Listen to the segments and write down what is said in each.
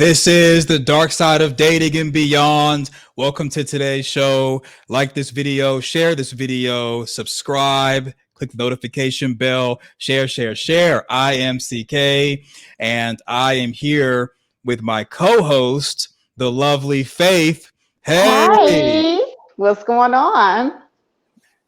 This is the dark side of dating and beyond. Welcome to today's show. Like this video, share this video, subscribe, click the notification bell, share. I am CK, and I am here with my co-host, the lovely Faith. Hey, Hi, what's going on?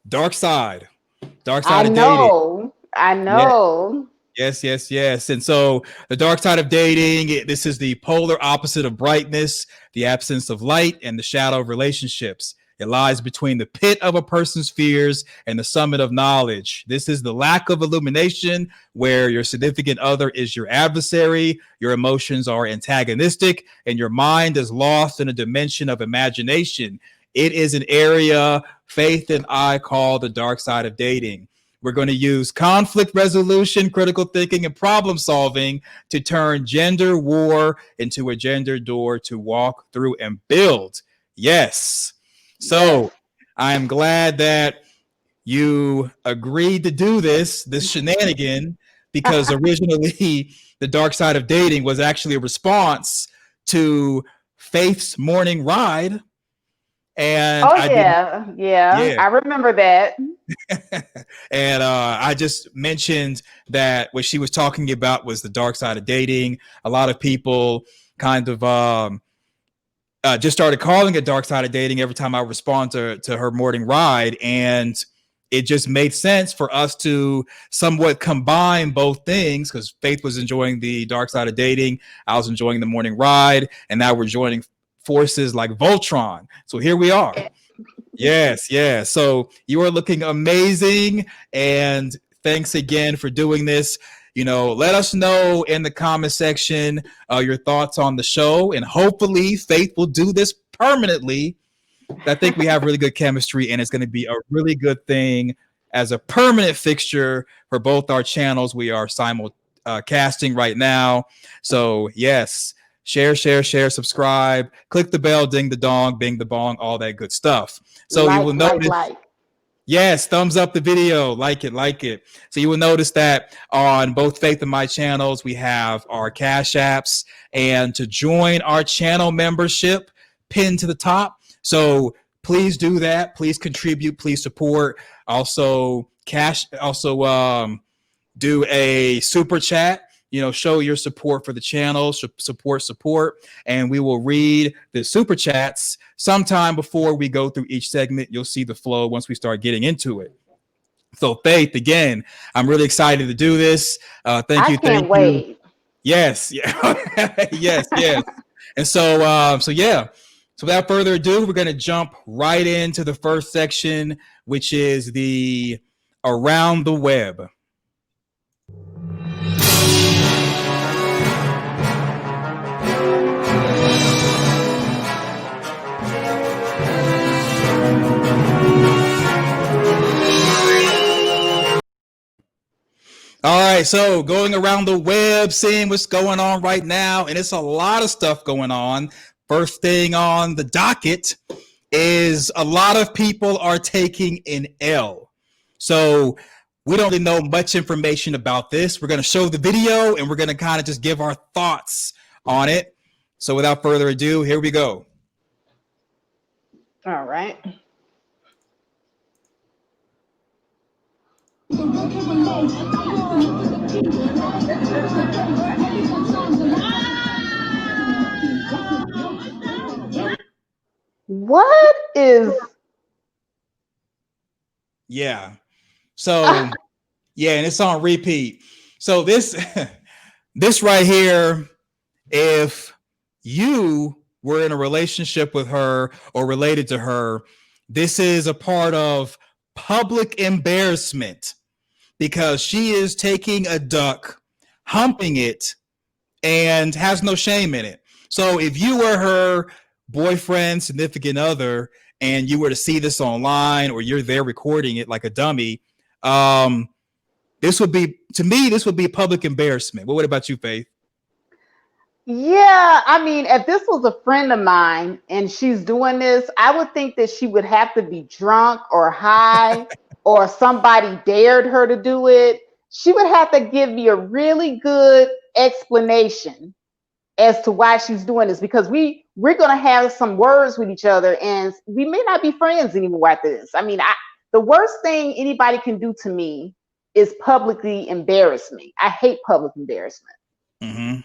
dark side I of dating. know, I Yeah. know. Yes. And so the dark side of dating, this is the polar opposite of brightness, the absence of light, and the shadow of relationships. It lies between the pit of a person's fears and the summit of knowledge. This is the lack of illumination, where your significant other is your adversary, your emotions are antagonistic, and your mind is lost in a dimension of imagination. It is an area Faith and I call the dark side of dating. We're going to use conflict resolution, critical thinking, and problem solving to turn gender war into a gender door to walk through and build. Yes. So I am glad that you agreed to do this shenanigan, because originally the dark side of dating was actually a response to Faith's morning ride. And Oh I didn't. yeah, I remember that. And I just mentioned that what she was talking about was the dark side of dating. A lot of people kind of just started calling it dark side of dating every time I respond to her morning ride. And it just made sense for us to somewhat combine both things, because Faith was enjoying the dark side of dating. I was enjoying the morning ride. And now we're joining forces like Voltron. So here we are. Yes. So you are looking amazing, and thanks again for doing this. Let us know in the comment section your thoughts on the show, and hopefully Faith will do this permanently. I think we have really good chemistry, and it's going to be a really good thing as a permanent fixture for both our channels. We are simulcasting right now. So yes, share, subscribe, click the bell, ding the dong, bing the bong, all that good stuff. So you will notice, yes, thumbs up the video, like it. So you will notice that on both Faith and my channels, we have our Cash Apps, and to join our channel membership pinned to the top. So please do that. Please contribute. Please support. Also, do a super chat. Show your support for the channel, support, and we will read the super chats sometime before we go through each segment. You'll see the flow once we start getting into it. So Faith, again, I'm really excited to do this. Thank you. I can't wait. Yes. Yes. And so yeah. So without further ado, we're going to jump right into the first section, which is the Around the Web. All right, so going around the web, seeing what's going on right now, and it's a lot of stuff going on. First thing on the docket is a lot of people are taking an L. So we don't really know much information about this. We're going to show the video, and we're going to kind of just give our thoughts on it. So without further ado, here we go. All right. What is? Yeah. So yeah, and it's on repeat. So this right here, if you were in a relationship with her or related to her, this is a part of public embarrassment, because she is taking a duck, humping it, and has no shame in it. So if you were her boyfriend, significant other, and you were to see this online, or you're there recording it like a dummy, this would be public embarrassment. What about you, Faith? Yeah, I mean, if this was a friend of mine and she's doing this, I would think that she would have to be drunk or high, or somebody dared her to do it. She would have to give me a really good explanation as to why she's doing this, because we're gonna have some words with each other, and we may not be friends anymore after this. I mean, the worst thing anybody can do to me is publicly embarrass me. I hate public embarrassment. Mm-hmm.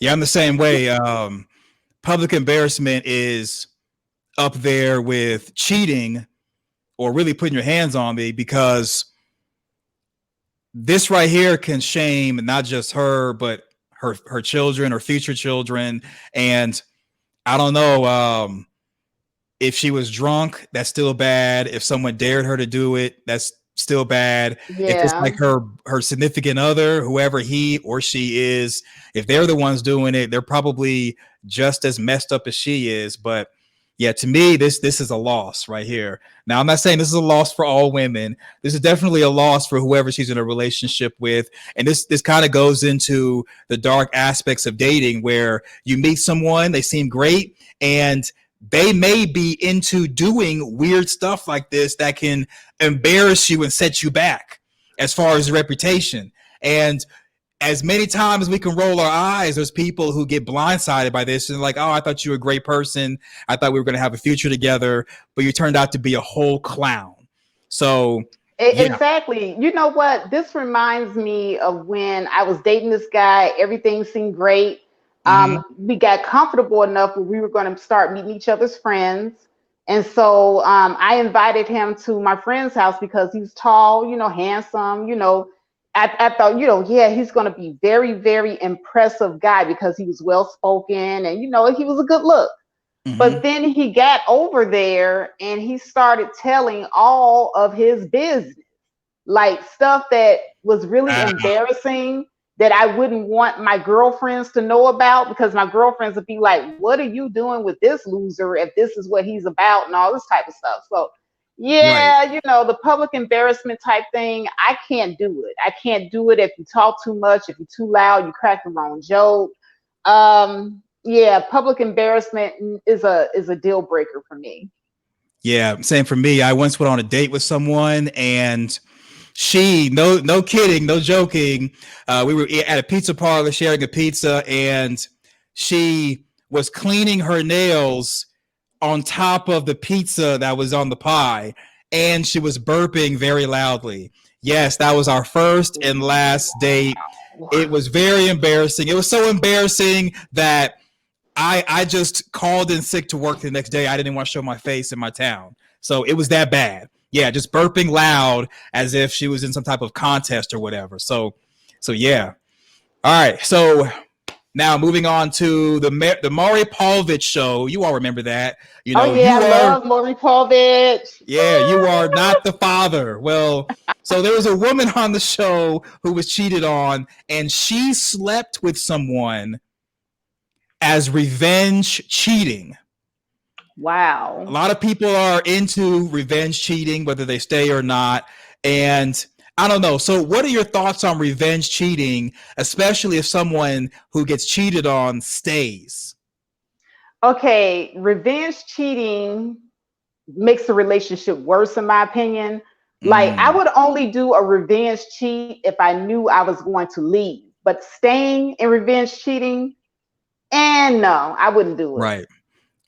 Yeah, I'm the same way. Public embarrassment is up there with cheating or really putting your hands on me, because this right here can shame not just her, but her children or future children. And I don't know, if she was drunk, that's still bad. If someone dared her to do it, that's still bad. If it's like Yeah. her significant other, whoever he or she is, if they're the ones doing it, they're probably just as messed up as she is. But yeah, to me, this is a loss right here. Now, I'm not saying this is a loss for all women. This is definitely a loss for whoever she's in a relationship with. And this kind of goes into the dark aspects of dating, where you meet someone, they seem great, and they may be into doing weird stuff like this that can embarrass you and set you back as far as reputation. And as many times as we can roll our eyes, there's people who get blindsided by this and like, oh, I thought you were a great person. I thought we were going to have a future together, but you turned out to be a whole clown. So, yeah. Exactly. You know what? This reminds me of when I was dating this guy. Everything seemed great. Mm-hmm. We got comfortable enough where we were going to start meeting each other's friends. And so I invited him to my friend's house because he's tall, handsome, I thought, yeah, he's going to be very, very impressive guy because he was well spoken and, he was a good look. But Mm-hmm. then he got over there and he started telling all of his business, like stuff that was really Ah, embarrassing that I wouldn't want my girlfriends to know about, because my girlfriends would be like, what are you doing with this loser if this is what he's about, and all this type of stuff. So right. yeah, the public embarrassment type thing, I can't do it. I can't do it if you talk too much, if you're too loud, you crack the wrong joke. Yeah, public embarrassment is a deal breaker for me. Yeah, same for me. I once went on a date with someone, and she, no kidding, no joking, we were at a pizza parlor sharing a pizza, and she was cleaning her nails on top of the pizza that was on the pie, and she was burping very loudly. Yes, that was our first and last date. It was very embarrassing. It was so embarrassing that I just called in sick to work the next day. I didn't want to show my face in my town. So it was that bad. Yeah, just burping loud as if she was in some type of contest or whatever. So yeah. All right. So now moving on to the Maury Povich show. You all remember that. Oh yeah, You I are, love Maury Povich. yeah, you are not the father. Well, so there was a woman on the show who was cheated on, and she slept with someone as revenge cheating. A Wow. lot of people are into revenge cheating, whether they stay or not. And I don't know. So, what are your thoughts on revenge cheating, especially if someone who gets cheated on stays? Okay, revenge cheating makes the relationship worse, in my opinion. Like, I Mm, would only do a revenge cheat if I knew I was going to leave. But staying in revenge cheating, and no, I wouldn't do it. right.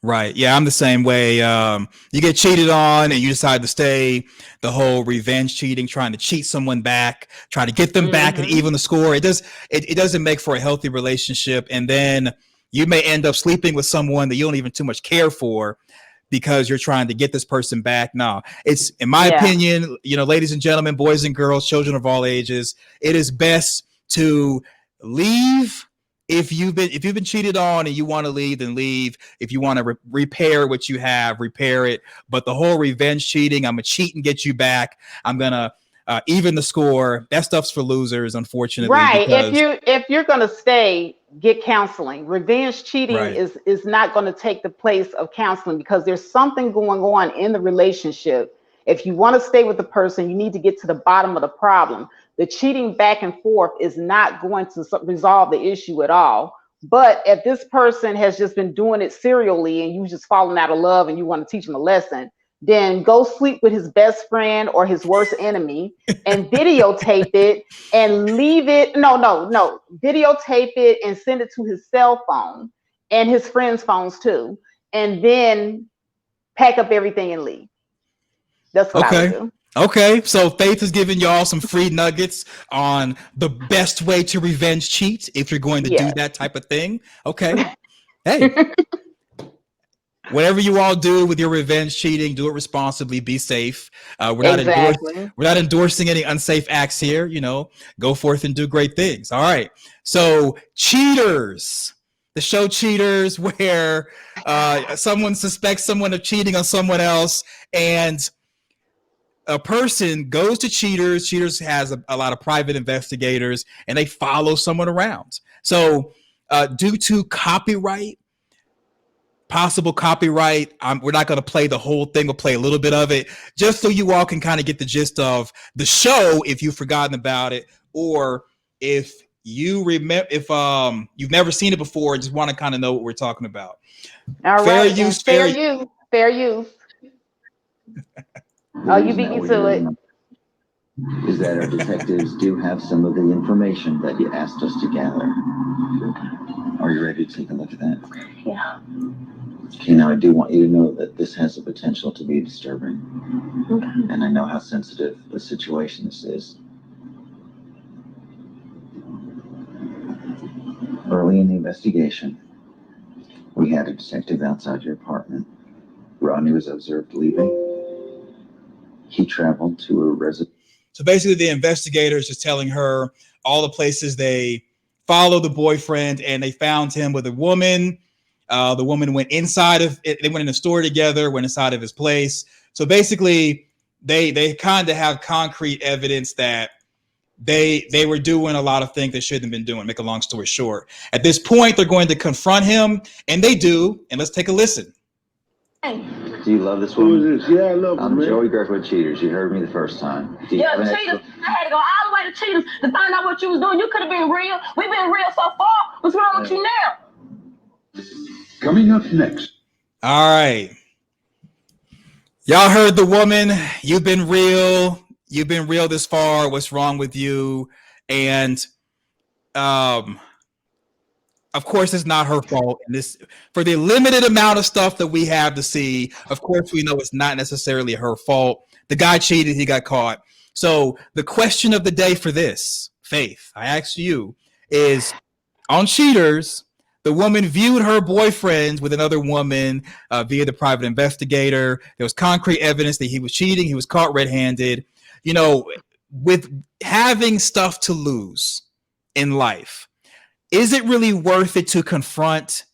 Right. Yeah, I'm the same way. You get cheated on and you decide to stay. The whole revenge cheating, trying to cheat someone back, try to get them back and Hmm. even the score. It doesn't make for a healthy relationship. And then you may end up sleeping with someone that you don't even too much care for because you're trying to get this person back. No, it's, in my Yeah. opinion, ladies and gentlemen, boys and girls, children of all ages, it is best to leave. If you've been cheated on and you want to leave, then leave. If you want to repair what you have, repair it. But the whole revenge cheating, I'm gonna cheat and get you back, I'm gonna even the score, that stuff's for losers, unfortunately, Right. If because you're gonna stay, get counseling. Revenge cheating right. is not going to take the place of counseling, because there's something going on in the relationship. If you want to stay with the person, you need to get to the bottom of the problem. The cheating back and forth is not going to resolve the issue at all. But if this person has just been doing it serially and you just fallen out of love and you want to teach them a lesson, then go sleep with his best friend or his worst enemy and videotape it and leave it. No. Videotape it and send it to his cell phone and his friends' phones too. And then pack up everything and leave. That's what I would do. Okay, so Faith is giving y'all some free nuggets on the best way to revenge cheat if you're going to do that type of thing. Okay. Hey. Whatever you all do with your revenge cheating, do it responsibly, be safe. We're not endorsing any unsafe acts here, you know. Go forth and do great things. All right. So Cheaters, the show Cheaters, where someone suspects someone of cheating on someone else, and a person goes to Cheaters. Cheaters has a lot of private investigators, and they follow someone around. So due to possible copyright, we're not going to play the whole thing. We'll play a little bit of it just so you all can kind of get the gist of the show if you've forgotten about it, or if you remember, if you've never seen it before, just want to kind of know what we're talking about. All right. Fair use. Oh, you beat me to it. Is that our detectives do have some of the information that you asked us to gather. Are you ready to take a look at that? Yeah. Okay, now I do want you to know that this has the potential to be disturbing. Okay. And I know how sensitive a situation this is. Early in the investigation, we had a detective outside your apartment. Rodney was observed leaving. He traveled to a residence. So basically the investigators just telling her all the places they followed the boyfriend, and they found him with a woman. The woman went inside of it. They went in a store together, went inside of his place. So basically they kind of have concrete evidence that they were doing a lot of things they shouldn't have been doing. Make a long story short, at this point, they're going to confront him, and they do. And let's take a listen. Do you love this woman? Who is this? Yeah, I love her, I'm man. Joey Griffith, Cheaters. You heard me the first time. Yeah, Cheaters. I had to go all the way to Cheaters to find out what you was doing. You could have been real. We've been real so far. What's wrong with you now? Coming up next. All right. Y'all heard the woman. You've been real. You've been real this far. What's wrong with you? And of course, it's not her fault. And this, for the limited amount of stuff that we have to see, of course, we know it's not necessarily her fault. The guy cheated. He got caught. So the question of the day for this, Faith, I asked you, is on Cheaters, the woman viewed her boyfriend with another woman via the private investigator. There was concrete evidence that he was cheating. He was caught red-handed. You know, with having stuff to lose in life, is it really worth it to confront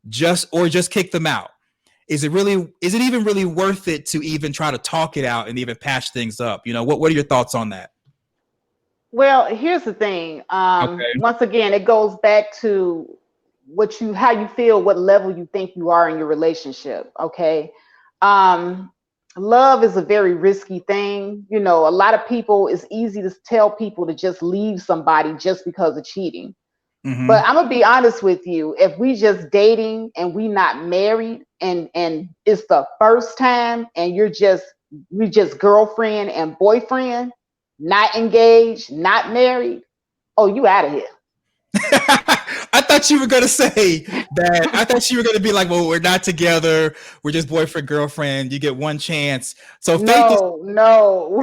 just kick them out? Is it even really worth it to even try to talk it out and even patch things up? You know, what are your thoughts on that? Well, here's the thing. Once again, it goes back to how you feel, what level you think you are in your relationship. Okay. Love is a very risky thing. You know, a lot of people, it's easy to tell people to just leave somebody just because of cheating. Mm-hmm. But I'm gonna be honest with you. If we just dating and we not married and it's the first time and we just girlfriend and boyfriend, not engaged, not married, oh, you out of here. I thought you were going to say that. I thought you were going to be like, well, we're not together. We're just boyfriend, girlfriend. You get one chance. So no.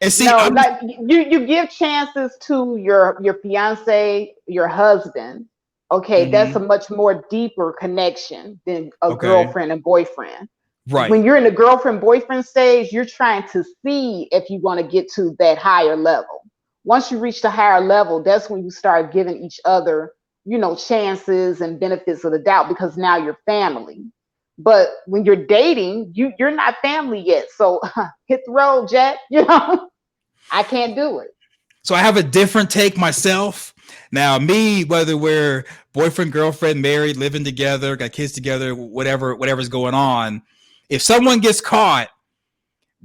And see, no, like you give chances to your fiance, your husband. Okay, mm-hmm. That's a much more deeper connection than a girlfriend and boyfriend. Right. When you're in the girlfriend boyfriend stage, you're trying to see if you want to get to that higher level. Once you reach the higher level, that's when you start giving each other, you know, chances and benefits of the doubt, because now you're family. But when you're dating, you're not family yet. So hit the road, Jack. You know, I can't do it. So I have a different take myself. Now, me, whether we're boyfriend, girlfriend, married, living together, got kids together, whatever's going on, if someone gets caught,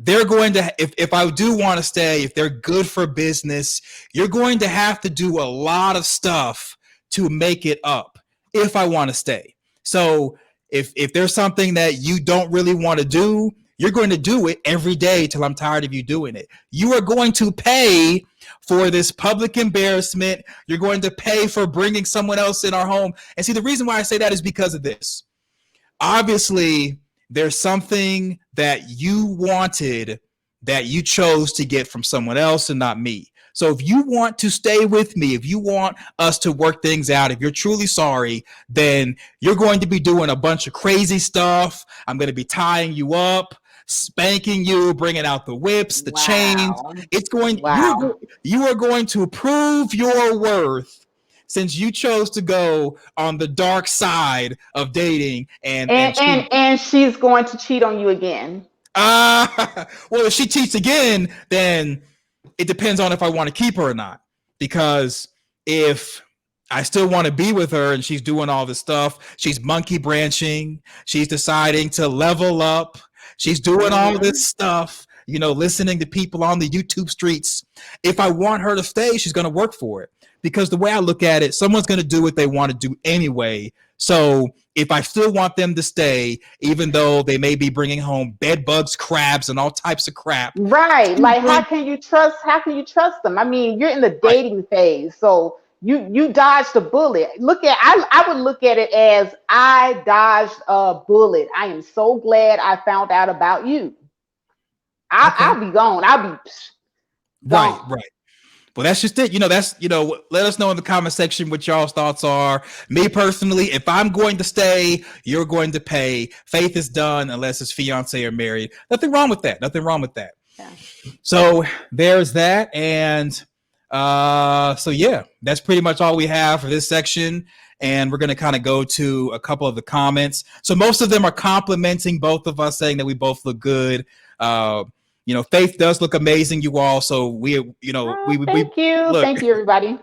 they're going to, if I do want to stay, if they're good for business, you're going to have to do a lot of stuff to make it up if I want to stay. So If there's something that you don't really want to do, you're going to do it every day till I'm tired of you doing it. You are going to pay for this public embarrassment. You're going to pay for bringing someone else in our home. And see, the reason why I say that is because of this. Obviously, there's something that you wanted that you chose to get from someone else and not me. So if you want to stay with me, if you want us to work things out, if you're truly sorry, then you're going to be doing a bunch of crazy stuff. I'm going to be tying you up, spanking you, bringing out the whips, the chains. It's going, you are going to prove your worth since you chose to go on the dark side of dating and she's going to cheat on you again. Well, if she cheats again, then it depends on if I want to keep her or not. Because if I still want to be with her and she's doing all this stuff, she's monkey branching, she's deciding to level up, she's doing all this stuff, you know, listening to people on the YouTube streets. If I want her to stay, she's going to work for it. Because the way I look at it, someone's going to do what they want to do anyway. So if I still want them to stay, even though they may be bringing home bed bugs, crabs, and all types of crap. Right. Like, how can you trust them? I mean, you're in the dating phase. So you dodged a bullet. I would look at it as I dodged a bullet. I am so glad I found out about you. I'll be gone. I'll be gone. Right. Well, that's just it. Let us know in the comment section what y'all's thoughts are. Me personally, if I'm going to stay, you're going to pay. Faith is done unless his fiance or married. Nothing wrong with that. Yeah. So there's that. And so yeah, that's pretty much all we have for this section. And we're going to kind of go to a couple of the comments. So most of them are complimenting both of us, saying that we both look good. Faith does look amazing, you all. So thank you, everybody.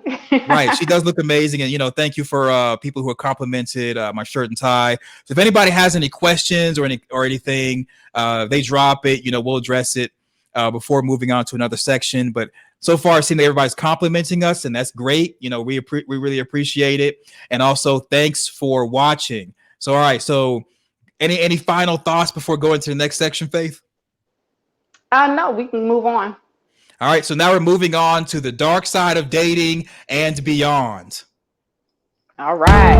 Right, she does look amazing, and thank you for people who have complimented my shirt and tie. So if anybody has any questions or anything, they drop it. We'll address it before moving on to another section. But so far, it seems that everybody's complimenting us, and that's great. We really appreciate it, and also thanks for watching. So all right, so any final thoughts before going to the next section, Faith? No, we can move on. All right, so now we're moving on to the dark side of dating and beyond. All right.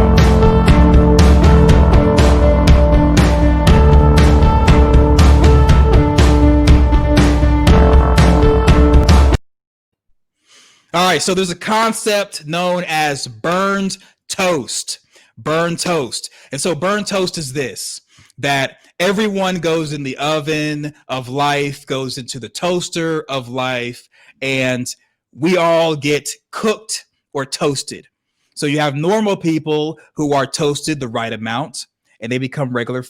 All right, so there's a concept known as burned toast. Burned toast. And so burned toast is this, that everyone goes in the oven of life, goes into the toaster of life, and we all get cooked or toasted. So you have normal people who are toasted the right amount, and they become regular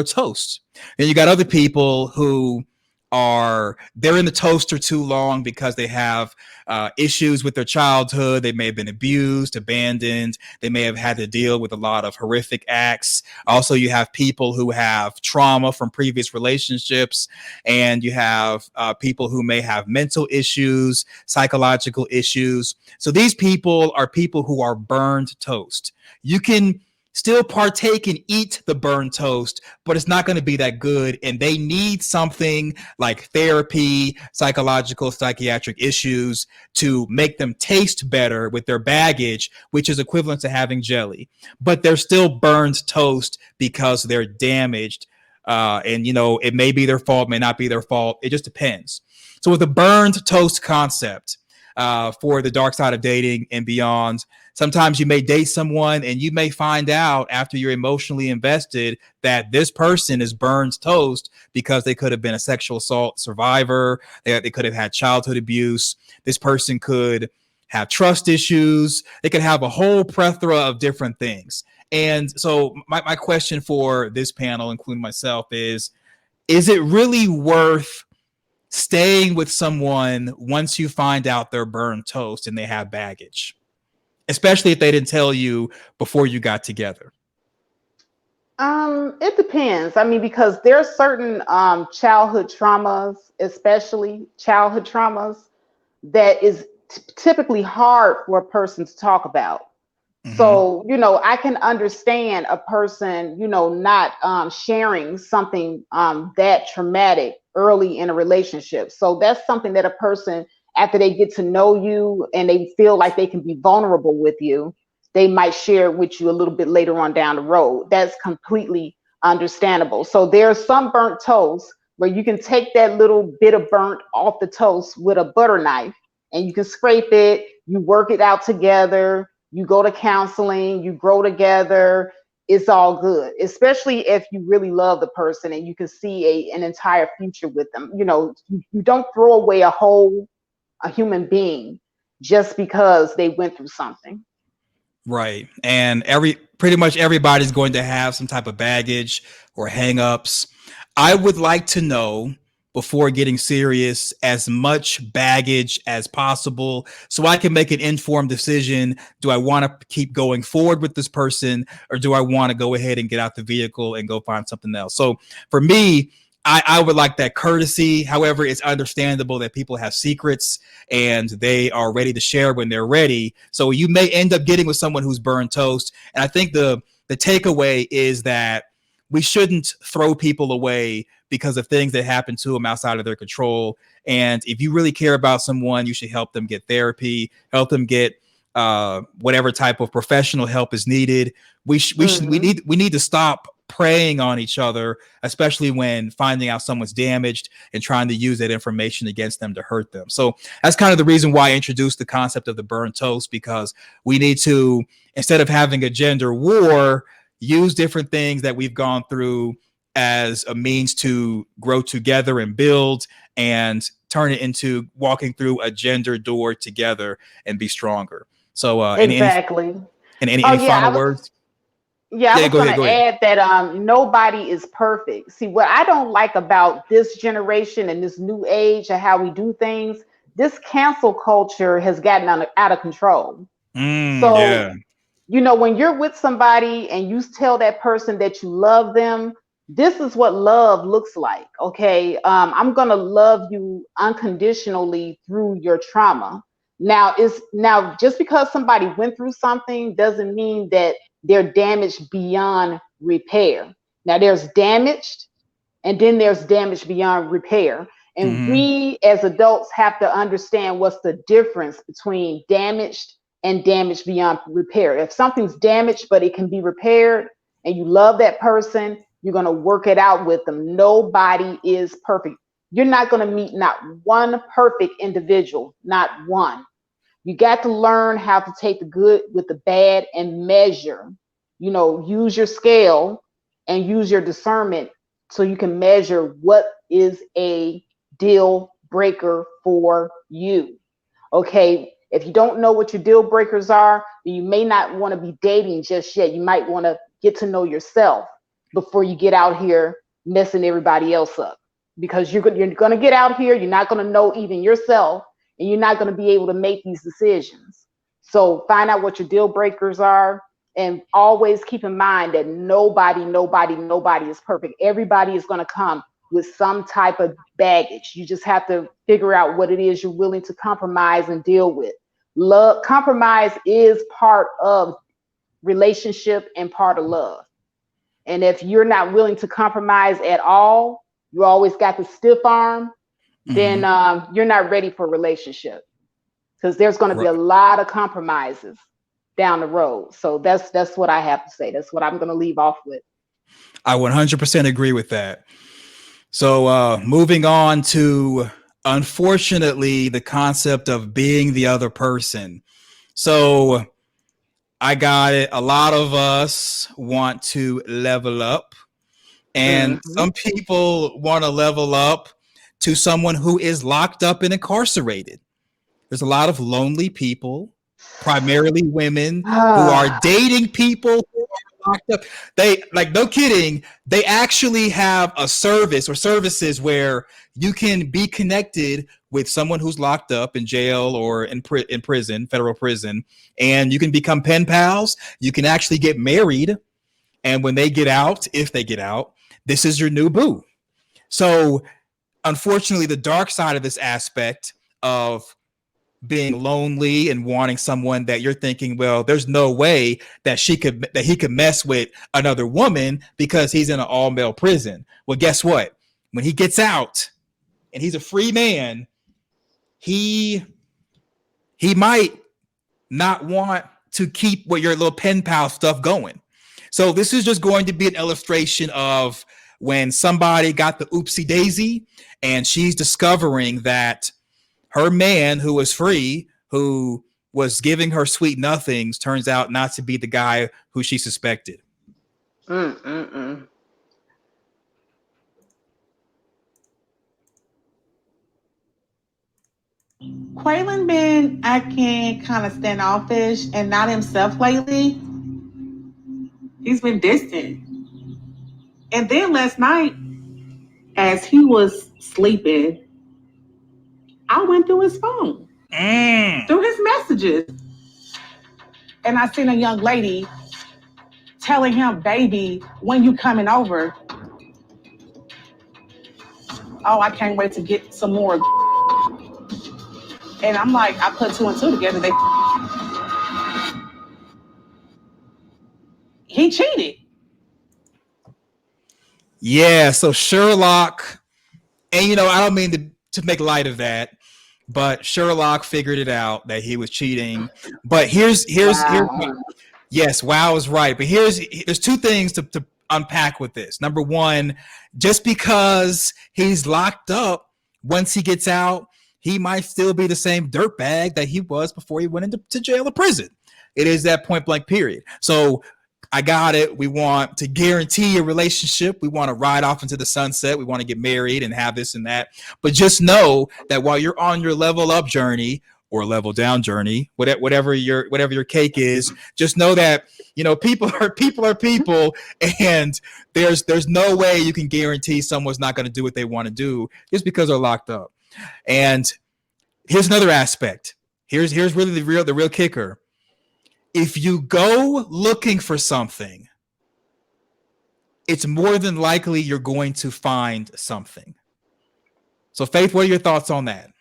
toast. Then you got other people who they're in the toaster too long because they have issues with their childhood. They may have been abused, abandoned. They may have had to deal with a lot of horrific acts. Also, you have people who have trauma from previous relationships, and you have people who may have mental issues, psychological issues. So these people are people who are burned toast. You can still partake and eat the burned toast, but it's not going to be that good. And they need something like therapy, psychiatric issues to make them taste better with their baggage, which is equivalent to having jelly. But they're still burned toast because they're damaged. And it may be their fault, may not be their fault. It just depends. So with the burned toast concept for the dark side of dating and beyond, sometimes you may date someone and you may find out after you're emotionally invested that this person is burned toast because they could have been a sexual assault survivor. They could have had childhood abuse. This person could have trust issues. They could have a whole plethora of different things. And so my question for this panel, including myself, is it really worth staying with someone once you find out they're burned toast and they have baggage? Especially if they didn't tell you before you got together. It depends. I mean, because there are certain childhood traumas, especially childhood traumas, that is typically hard for a person to talk about. So, I can understand a person, not sharing something that traumatic early in a relationship. So that's something that a person, after they get to know you and they feel like they can be vulnerable with you, they might share it with you a little bit later on down the road. That's completely understandable. So there's some burnt toast where you can take that little bit of burnt off the toast with a butter knife and you can scrape it, you work it out together, you go to counseling, you grow together, it's all good, especially if you really love the person and you can see an entire future with them. You don't throw away a human being just because they went through something. Right. And pretty much everybody's going to have some type of baggage or hangups. I would like to know, before getting serious, as much baggage as possible so I can make an informed decision. Do I want to keep going forward with this person, or do I want to go ahead and get out the vehicle and go find something else? So for me, I would like that courtesy. However, it's understandable that people have secrets and they are ready to share when they're ready. So you may end up getting with someone who's burned toast. And I think the takeaway is that we shouldn't throw people away because of things that happen to them outside of their control. And if you really care about someone, you should help them get therapy, help them get whatever type of professional help is needed. We need to stop preying on each other, especially when finding out someone's damaged and trying to use that information against them to hurt them. So that's kind of the reason why I introduced the concept of the burnt toast, because we need to, instead of having a gender war, use different things that we've gone through as a means to grow together and build, and turn it into walking through a gender door together and be stronger. So Exactly. any Yeah, final words? Yeah, I was Go going ahead. to add that nobody is perfect. See, what I don't like about this generation and this new age of how we do things, this cancel culture has gotten out of control. So, when you're with somebody and you tell that person that you love them, this is what love looks like. Okay. I'm going to love you unconditionally through your trauma. Now, just because somebody went through something doesn't mean that they're damaged beyond repair. Now, there's damaged, and then there's damage beyond repair. And we as adults have to understand what's the difference between damaged and damage beyond repair. If something's damaged, but it can be repaired, and you love that person, you're going to work it out with them. Nobody is perfect. You're not going to meet not one perfect individual, not one. You got to learn how to take the good with the bad and measure. Use your scale and use your discernment so you can measure what is a deal breaker for you. Okay, if you don't know what your deal breakers are, then you may not want to be dating just yet. You might want to get to know yourself before you get out here messing everybody else up. Because you're going to get out here, you're not going to know even yourself, and you're not going to be able to make these decisions. So find out what your deal breakers are, and always keep in mind that nobody is perfect. Everybody is going to come with some type of baggage. You just have to figure out what it is you're willing to compromise and deal with. Compromise is part of relationship and part of love. And if you're not willing to compromise at all, you always got the stiff arm, then you're not ready for a relationship, because there's going to be a lot of compromises down the road. So that's what I have to say. That's what I'm going to leave off with. I 100% agree with that. So moving on to, unfortunately, the concept of being the other person. So I got it. A lot of us want to level up, and some people want to level up to someone who is locked up and incarcerated. There's a lot of lonely people, primarily women, who are dating people who are locked up. They, like, no kidding, they actually have a service or services where you can be connected with someone who's locked up in jail or in prison, federal prison, and you can become pen pals. You can actually get married. And when they get out, if they get out, this is your new boo. So unfortunately, the dark side of this aspect of being lonely and wanting someone that you're thinking, well, there's no way that he could mess with another woman because he's in an all-male prison. Well, guess what? When he gets out and he's a free man, he might not want to keep what your little pen pal stuff going. So this is just going to be an illustration of when somebody got the oopsie daisy and she's discovering that her man who was free, who was giving her sweet nothings, turns out not to be the guy who she suspected. Quaylen been acting kind of standoffish and not himself lately. He's been distant. And then last night, as he was sleeping, I went through his phone, through his messages. And I seen a young lady telling him, baby, when you coming over? Oh, I can't wait to get some more. And I'm like, I put 2 and 2 together. He cheated. Yeah, so Sherlock, and I don't mean to make light of that, but Sherlock figured it out that he was cheating. But here's yes, wow is right. But there's 2 things to unpack with this. Number one, just because he's locked up, once he gets out, he might still be the same dirtbag that he was before he went into jail or prison. It is that point blank period. So I got it. We want to guarantee a relationship. We want to ride off into the sunset. We want to get married and have this and that. But just know that while you're on your level up journey or level down journey, whatever your cake is, just know that people are people, and there's no way you can guarantee someone's not going to do what they want to do just because they're locked up. And here's another aspect. Here's really the real kicker. If you go looking for something, it's more than likely you're going to find something. So, Faith, what are your thoughts on that?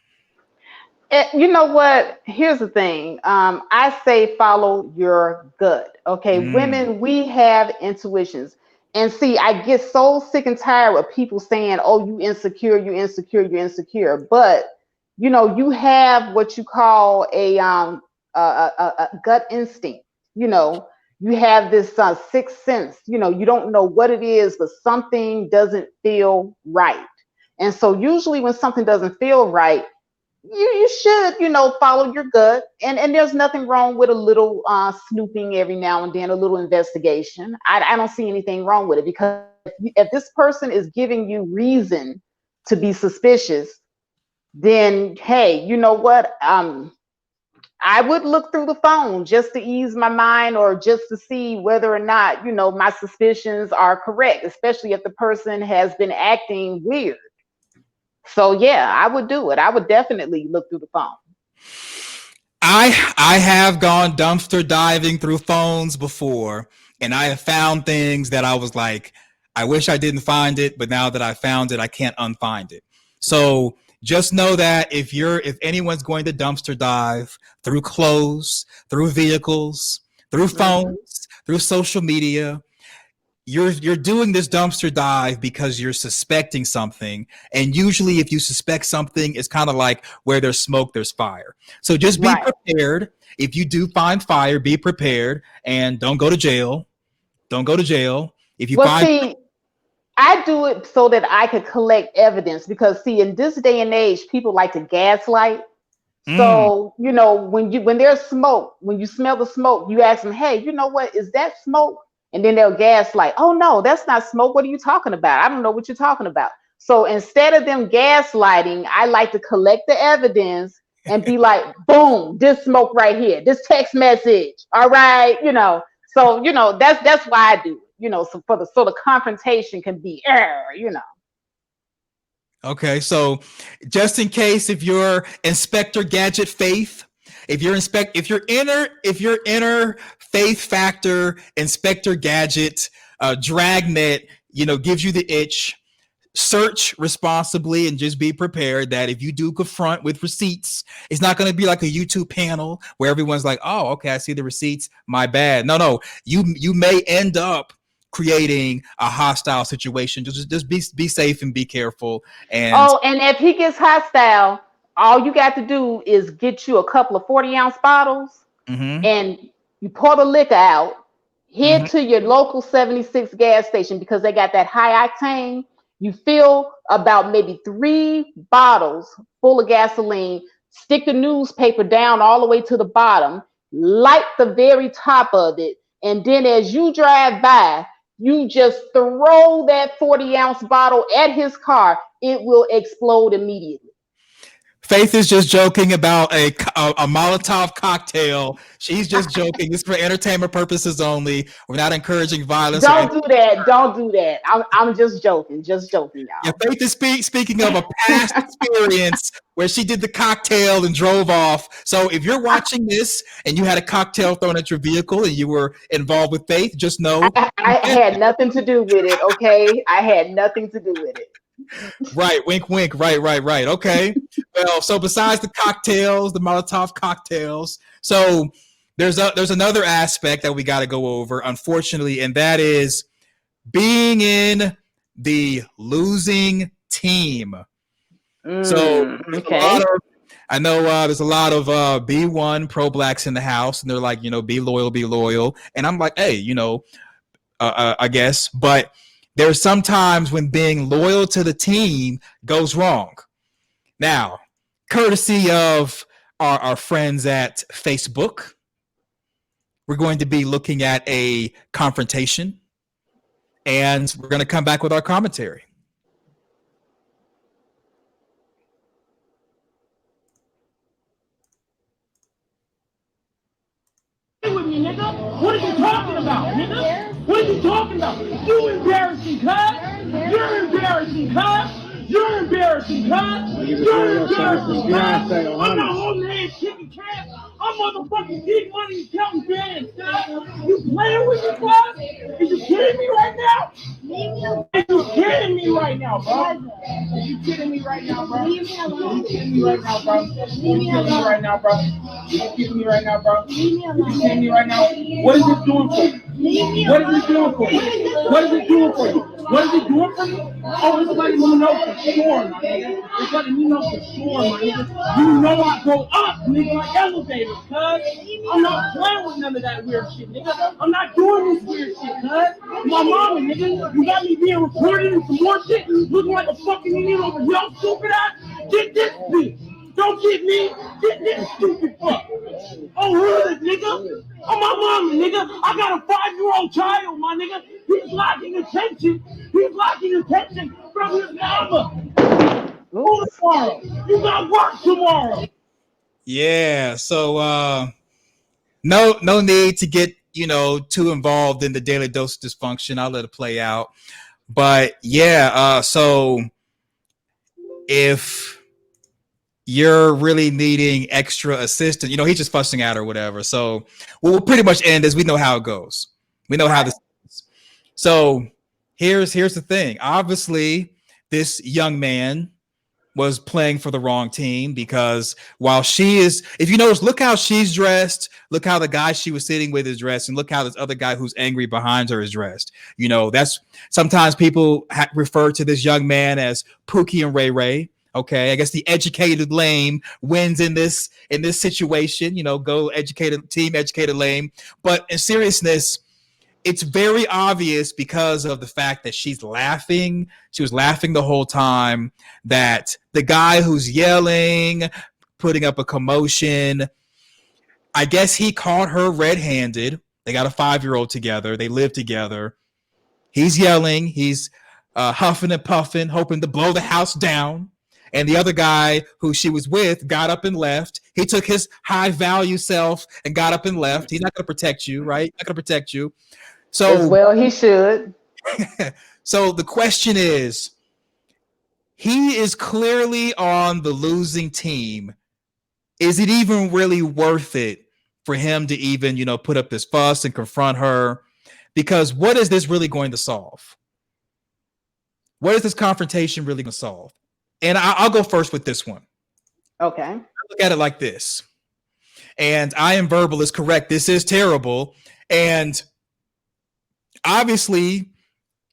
You know what? Here's the thing. I say follow your gut. Okay, women, we have intuitions. And see, I get so sick and tired of people saying, "Oh, you insecure, you insecure, you insecure." But you have what you call a gut instinct. You have this sixth sense. You don't know what it is, but something doesn't feel right. And so usually when something doesn't feel right, you should, follow your gut. And there's nothing wrong with a little snooping every now and then, a little investigation. I don't see anything wrong with it, because if this person is giving you reason to be suspicious, then hey, you know what? I would look through the phone just to ease my mind, or just to see whether or not, my suspicions are correct, especially if the person has been acting weird. So yeah, I would do it. I would definitely look through the phone. I have gone dumpster diving through phones before, and I have found things that I was like, I wish I didn't find it, but now that I found it, I can't unfind it. So just know that if anyone's going to dumpster dive through clothes, through vehicles, through phones, through social media, you're doing this dumpster dive because you're suspecting something. And usually if you suspect something, it's kind of like where there's smoke, there's fire. So just be prepared. If you do find fire, be prepared, and don't go to jail. Don't go to jail. If you see, I do it so that I could collect evidence, because see, in this day and age, people like to gaslight. So, when there's smoke, when you smell the smoke, you ask them, hey, you know what, is that smoke? And then they'll gaslight, oh no, that's not smoke. What are you talking about? I don't know what you're talking about. So instead of them gaslighting, I like to collect the evidence and be like, boom, this smoke right here, this text message. All right. So, that's why I do it, so the confrontation can be, Okay, so just in case, if you're Inspector Gadget Faith, if your inner Faith Factor Inspector Gadget Dragnet, gives you the itch, search responsibly and just be prepared that if you do confront with receipts, it's not going to be like a YouTube panel where everyone's like, oh, okay, I see the receipts, my bad. No, you may end up creating a hostile situation. Just be safe and be careful. And and if he gets hostile, all you got to do is get you a couple of 40-ounce bottles and you pour the liquor out, head to your local 76 gas station because they got that high octane. You fill about maybe 3 bottles full of gasoline, stick the newspaper down all the way to the bottom, light the very top of it, and then as you drive by, you just throw that 40-ounce bottle at his car. It will explode immediately. Faith is just joking about a Molotov cocktail. She's just joking. It's for entertainment purposes only. We're not encouraging violence. Don't do that. Don't do that. I'm just joking. Just joking, y'all. Yeah, Faith is speaking of a past experience where she did the cocktail and drove off. So if you're watching this and you had a cocktail thrown at your vehicle and you were involved with Faith, just know I had nothing to do with it. Okay, I had nothing to do with it. Right, wink, wink. Right. Okay. Well, so besides the cocktails, the Molotov cocktails, so there's another aspect that we got to go over, unfortunately, and that is being in the losing team. So okay. I know there's a lot of B1 pro-blacks in the house, and they're like, be loyal, and I'm like, hey, I guess, but there's sometimes when being loyal to the team goes wrong. Now, courtesy of our friends at Facebook, we're going to be looking at a confrontation, and we're going to come back with our commentary. With me, nigga. What are you talking about, nigga? What are you talking about? You embarrassing, cuz. You're embarrassing, cuz. You're embarrassing, cuz. You're embarrassing, cuz. I'm not holding hands, kicking cats. I'm motherfucking big money counting bands, cuz. You playing with me, cuz? Is you kidding me right now? Is you kidding me right now, bro? Is you kidding me right now, bro? Leave me alone. You kidding me right now, bro? Leave me alone right now, bro. You kidding me right now, bro? Leave me alone. You kidding me right now? What is it doing for you? What is it doing for you? What is it doing for you? What is it doing for you? Oh, it's letting me know for sure, my nigga. It's letting me know for sure, my nigga. You know I go up, nigga, like elevators, cuz. I'm not playing with none of that weird shit, nigga. I'm not doing this weird shit, cuz. My mama, nigga, you got me being recorded and some more shit, looking like a fucking idiot over here, stupid ass. Get this bitch. Don't get me. Get this stupid fuck. Oh, hood, nigga. Oh, my mama, nigga. I got a 5-year-old child, my nigga. He's lacking attention. He's lacking attention from his mama. Oh, tomorrow. You got work tomorrow. Yeah. So no need to get too involved in the daily dose of dysfunction. I'll let it play out. But yeah. So if you're really needing extra assistance, he's just fussing at or whatever. So we'll pretty much end as we know how it goes. We know how this is. So here's the thing. Obviously, this young man was playing for the wrong team because while she is, if you notice, look how she's dressed, look how the guy she was sitting with is dressed, and look how this other guy who's angry behind her is dressed. That's sometimes people refer to this young man as Pookie and Ray Ray. Okay, I guess the educated lame wins in this situation. Go educated team, educated lame. But in seriousness, it's very obvious because of the fact that she's laughing. She was laughing the whole time. That the guy who's yelling, putting up a commotion, I guess he caught her red-handed. They got a 5-year-old together. They live together. He's yelling. He's huffing and puffing, hoping to blow the house down. And the other guy who she was with got up and left. He took his high value self and got up and left. He's not going to protect you, right? Not going to protect you. So, as well, he should. So the question is, he is clearly on the losing team. Is it even really worth it for him to even, put up this fuss and confront her? Because what is this really going to solve? what is this confrontation really going to solve? And I'll go first with this one. Okay. I look at it like this. And I am verbal is correct. This is terrible. And obviously,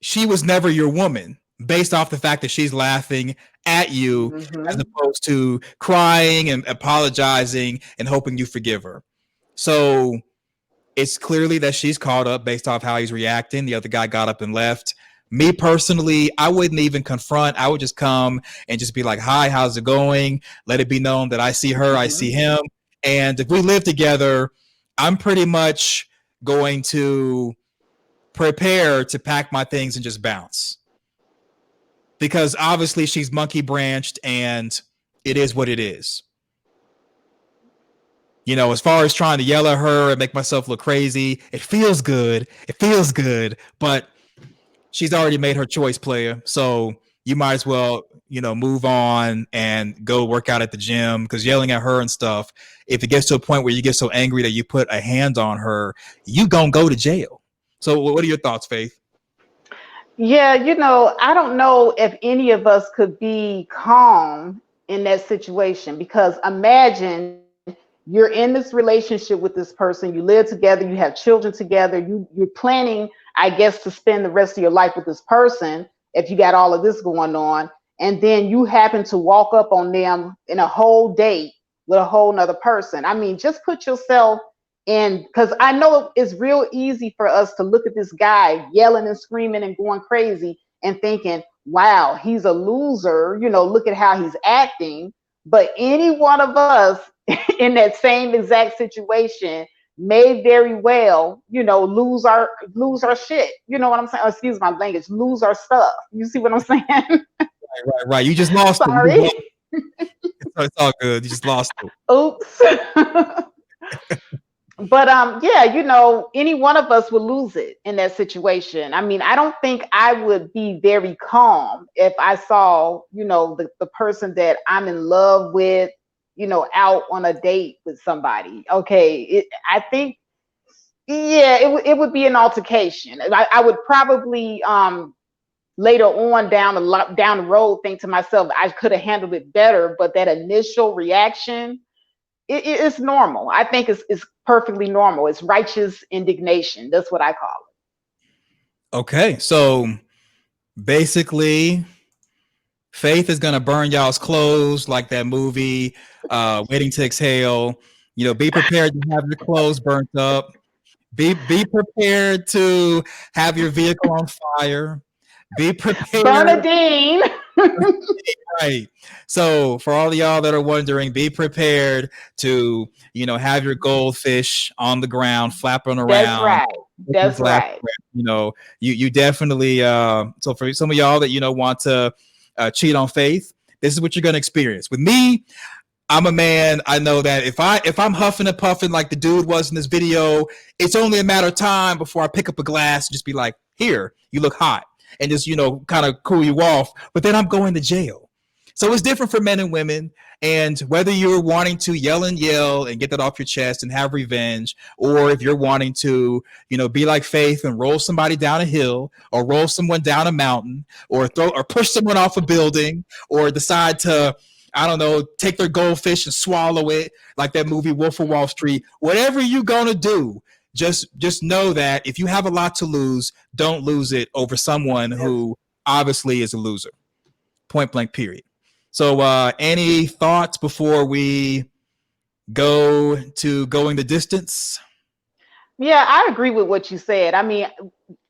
she was never your woman based off the fact that she's laughing at you as opposed to crying and apologizing and hoping you forgive her. So it's clearly that she's caught up based off how he's reacting. The other guy got up and left. Me personally, I wouldn't even confront. I would just come and just be like, hi, how's it going? Let it be known that I see her, I see him. And if we live together, I'm pretty much going to prepare to pack my things and just bounce. Because obviously she's monkey branched and it is what it is. You know, as far as trying to yell at her and make myself look crazy, it feels good. It feels good, but she's already made her choice, player. So you might as well, you know, move on and go work out at the gym, because yelling at her and stuff, if it gets to a point where you get so angry that you put a hand on her, you gonna go to jail. So what are your thoughts, Faith? Yeah, you know, I don't know if any of us could be calm in that situation, because imagine you're in this relationship with this person, you live together, you have children together, you're planning, I guess, to spend the rest of your life with this person if you got all of this going on, and then you happen to walk up on them in a whole date with a whole nother person. I mean, just put yourself in, because I know it's real easy for us to look at this guy yelling and screaming and going crazy and thinking, wow, he's a loser, you know, look at how he's acting. But any one of us in that same exact situation may very well, you know, lose our shit. You know what I'm saying? Excuse my language, lose our stuff. You see what I'm saying? Right. You just lost Sorry. it. It's all good. You just lost it. Oops. But yeah, you know, any one of us would lose it in that situation. I mean, I don't think I would be very calm if I saw, you know, the person that I'm in love with, you know, out on a date with somebody. Okay, I think, yeah, it would be an altercation. I would probably later on down the road think to myself, I could have handled it better. But that initial reaction, it's normal. I think it's perfectly normal. It's righteous indignation. That's what I call it. Okay, so basically, Faith is gonna burn y'all's clothes like that movie, Waiting to Exhale. You know, be prepared to have your clothes burnt up. Be prepared to have your vehicle on fire. Be prepared. Bernadine. Right. So for all of y'all that are wondering, be prepared to, you know, have your goldfish on the ground, flapping around. That's right. That's right. You know, you definitely, so for some of y'all that, you know, want to cheat on Faith, this is what you're going to experience. With me, I'm a man. I know that if I'm huffing and puffing like the dude was in this video, it's only a matter of time before I pick up a glass and just be like, here, you look hot, and just, you know, kind of cool you off. But then I'm going to jail. So it's different for men and women. And whether you're wanting to yell and get that off your chest and have revenge, or if you're wanting to, you know, be like Faith and roll somebody down a hill, or roll someone down a mountain, or push someone off a building, or decide to, I don't know, take their goldfish and swallow it like that movie Wolf of Wall Street, whatever you're going to do, just know that if you have a lot to lose, don't lose it over someone who obviously is a loser. Point blank, period. So any thoughts before we go to going the distance? Yeah, I agree with what you said. I mean,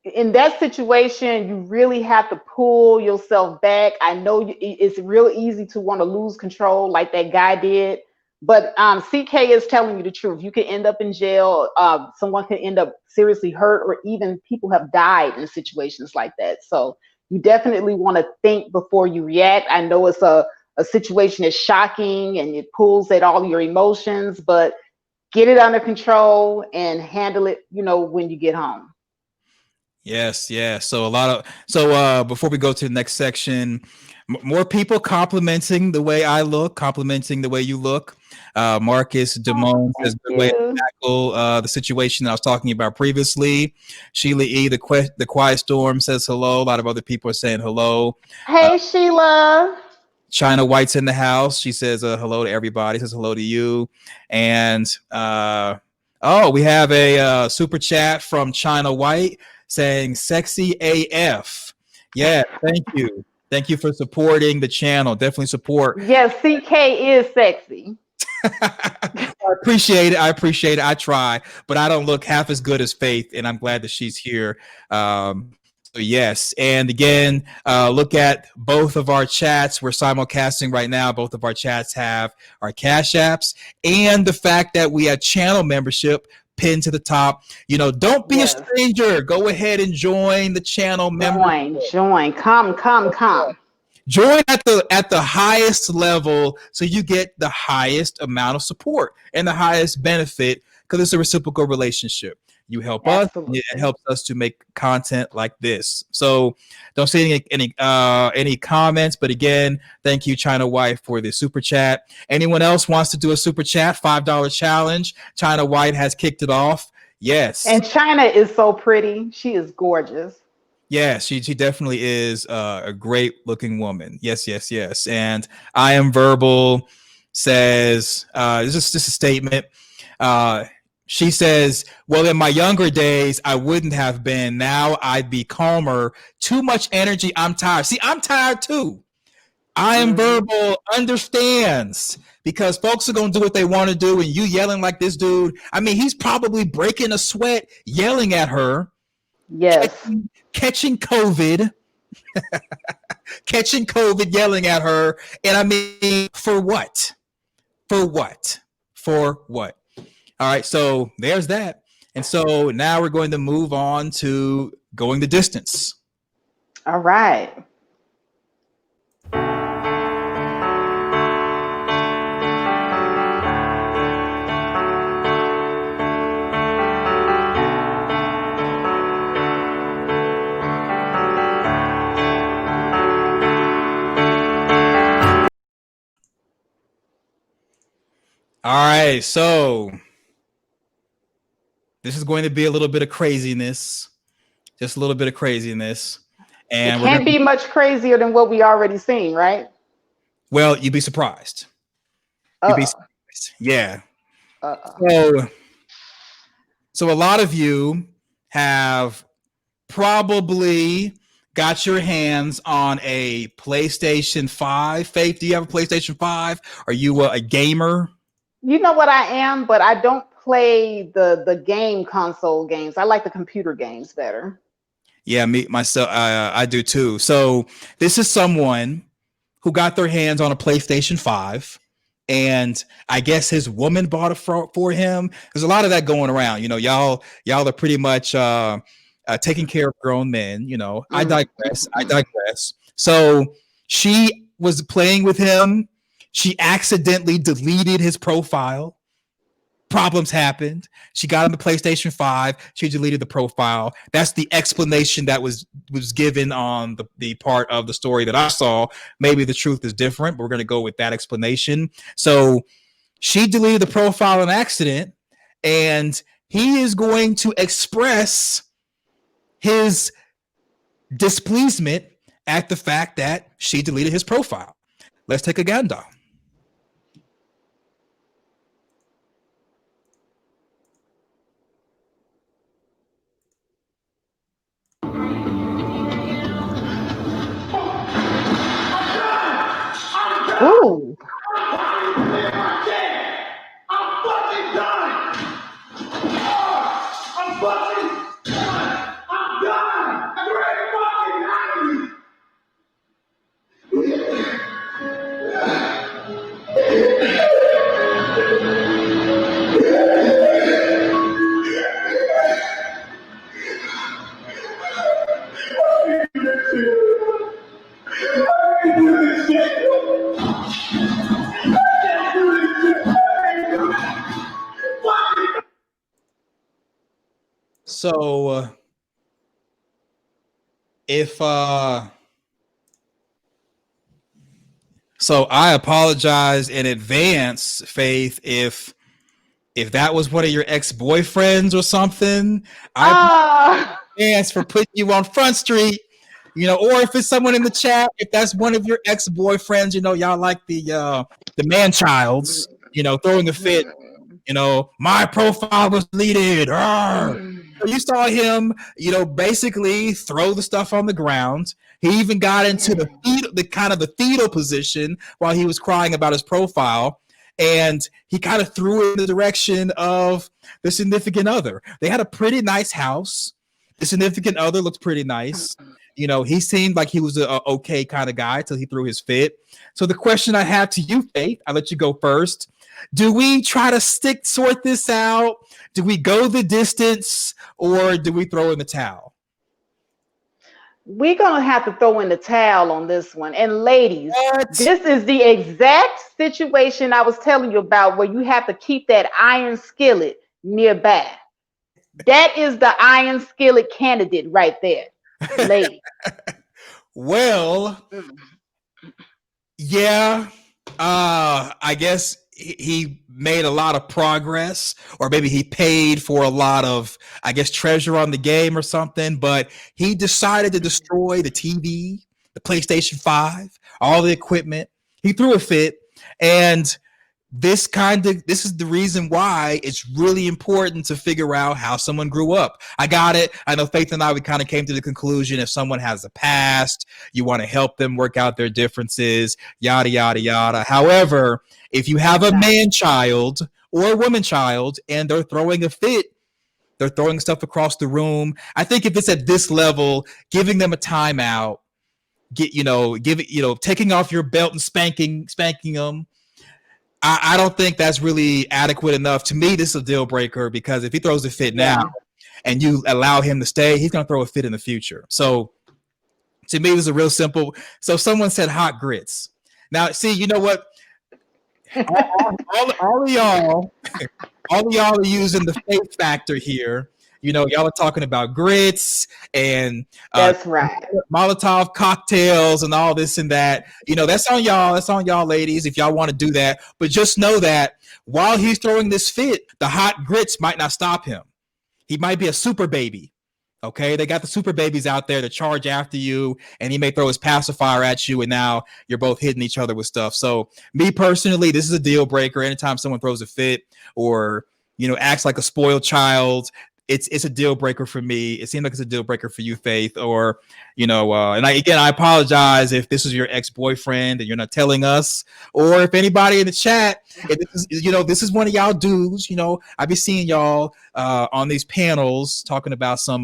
in that situation, you really have to pull yourself back. I know it's real easy to want to lose control like that guy did, but CK is telling you the truth. You can end up in jail. Someone can end up seriously hurt, or even people have died in situations like that. So you definitely want to think before you react. I know it's a situation is shocking and it pulls at all your emotions, but get it under control and handle it, you know, when you get home. Yes. So before we go to the next section, More people complimenting the way I look, complimenting the way you look. Marcus Damone says good way to tackle the situation that I was talking about previously. Sheila E, the Quiet Storm says hello. A lot of other people are saying hello. Hey, Sheila. China White's in the house. She says hello to everybody. Says hello to you. And we have a super chat from China White saying sexy AF. Yeah, thank you. Thank you for supporting the channel. Definitely support. Yes, CK is sexy. I appreciate it. I appreciate it. I try, but I don't look half as good as Faith, and I'm glad that she's here. So yes, and again, look at both of our chats. We're simulcasting right now. Both of our chats have our Cash Apps and the fact that we have channel membership pinned to the top. You know, don't be a stranger. Go ahead and join the channel membership. Join. Come. Join at the highest level so you get the highest amount of support and the highest benefit because it's a reciprocal relationship. You help Absolutely. us, it helps us to make content like this. So don't see any comments, but again, thank you, China White, for the super chat. Anyone else wants to do a super chat? $5 challenge. China White has kicked it off. Yes. And China is so pretty. She is gorgeous. Yeah, she definitely is a great looking woman. Yes. And I Am Verbal says, this is just a statement. She says, well, in my younger days, I wouldn't have been. Now I'd be calmer. Too much energy. I'm tired. See, I'm tired too. I Am Verbal understands because folks are going to do what they want to do. And you yelling like this dude, I mean, he's probably breaking a sweat yelling at her. Yes. Catching COVID, yelling at her. And I mean, for what? All right, so there's that. And so now we're going to move on to going the distance. All right. All right, so this is going to be a little bit of craziness, just a little bit of craziness. And it can't be much crazier than what we already seen, right? Well, you'd be surprised. Yeah. So a lot of you have probably got your hands on a PlayStation 5. Faith, do you have a PlayStation 5? Are you a gamer? You know what I am, but I don't play the game console games. I like the computer games better. Yeah, myself, I do too. So this is someone who got their hands on a PlayStation 5. And I guess his woman bought it for him. There's a lot of that going around. You know, y'all are pretty much taking care of grown men. You know, I digress. So she was playing with him. She accidentally deleted his profile. Problems happened. She got him the PlayStation 5. She deleted the profile. That's the explanation that was given on the part of the story that I saw. Maybe the truth is different, but we're going to go with that explanation. So she deleted the profile on accident, and he is going to express his displeasement at the fact that she deleted his profile. Let's take a gander. Ooh. I'm fucking done. I'm fucking done. I'm done. You're fucking out of me. So if So I apologize in advance, Faith, if that was one of your ex-boyfriends or something. I Ah, apologize for putting you on Front Street, or if it's someone in the chat, if that's one of your ex-boyfriends, y'all like the man-childs, throwing a fit, my profile was deleted. Arr. So you saw him, basically throw the stuff on the ground. He even got into the kind of the fetal position while he was crying about his profile. And he kind of threw it in the direction of the significant other. They had a pretty nice house. The significant other looked pretty nice. He seemed like he was a okay kind of guy till he threw his fit. So the question I have to you, Faith, I'll let you go first. Do we try to sort this out? Do we go the distance, or do we throw in the towel? we're gonna have to throw in the towel on this one. And ladies, this is the exact situation I was telling you about, where you have to keep that iron skillet nearby. That is the iron skillet candidate right there, lady. Well, yeah. I guess he made a lot of progress, or maybe he paid for a lot of, I guess, treasure on the game or something, but he decided to destroy the TV, the PlayStation 5, all the equipment. He threw a fit, and this is the reason why it's really important to figure out how someone grew up. I got it. I know Faith and we kind of came to the conclusion, if someone has a past, you want to help them work out their differences, yada, yada, yada. However, if you have a man child or a woman child and they're throwing a fit, they're throwing stuff across the room, I think if it's at this level, giving them a timeout, taking off your belt and spanking them, I don't think that's really adequate enough. To me, this is a deal breaker, because if he throws a fit now and you allow him to stay, he's going to throw a fit in the future. So to me, this is a real simple. So someone said hot grits. Now, see, you know what? all of y'all are using the faith factor here. Y'all are talking about grits and that's right, Molotov cocktails and all this and that. That's on y'all. That's on y'all, ladies, if y'all want to do that. But just know that while he's throwing this fit, the hot grits might not stop him. He might be a super baby. Okay, they got the super babies out there to charge after you, and he may throw his pacifier at you, and now you're both hitting each other with stuff. So, me personally, this is a deal breaker. Anytime someone throws a fit or acts like a spoiled child, it's a deal breaker for me. It seems like it's a deal breaker for you, Faith. Or and I apologize if this is your ex-boyfriend and you're not telling us, or if anybody in the chat, if this is one of y'all dudes. I be seeing y'all on these panels talking about some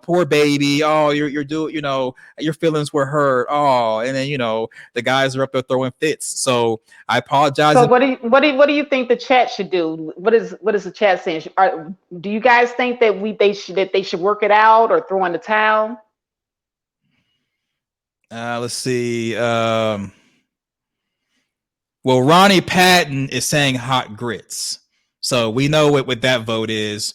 poor baby. Oh, you're doing, your feelings were hurt. Oh, and then the guys are up there throwing fits. So I apologize. So what do you think the chat should do? What is the chat saying? Do you guys think that they should work it out or throw in the towel? Let's see. Well, Ronnie Patton is saying hot grits, so we know what that vote is.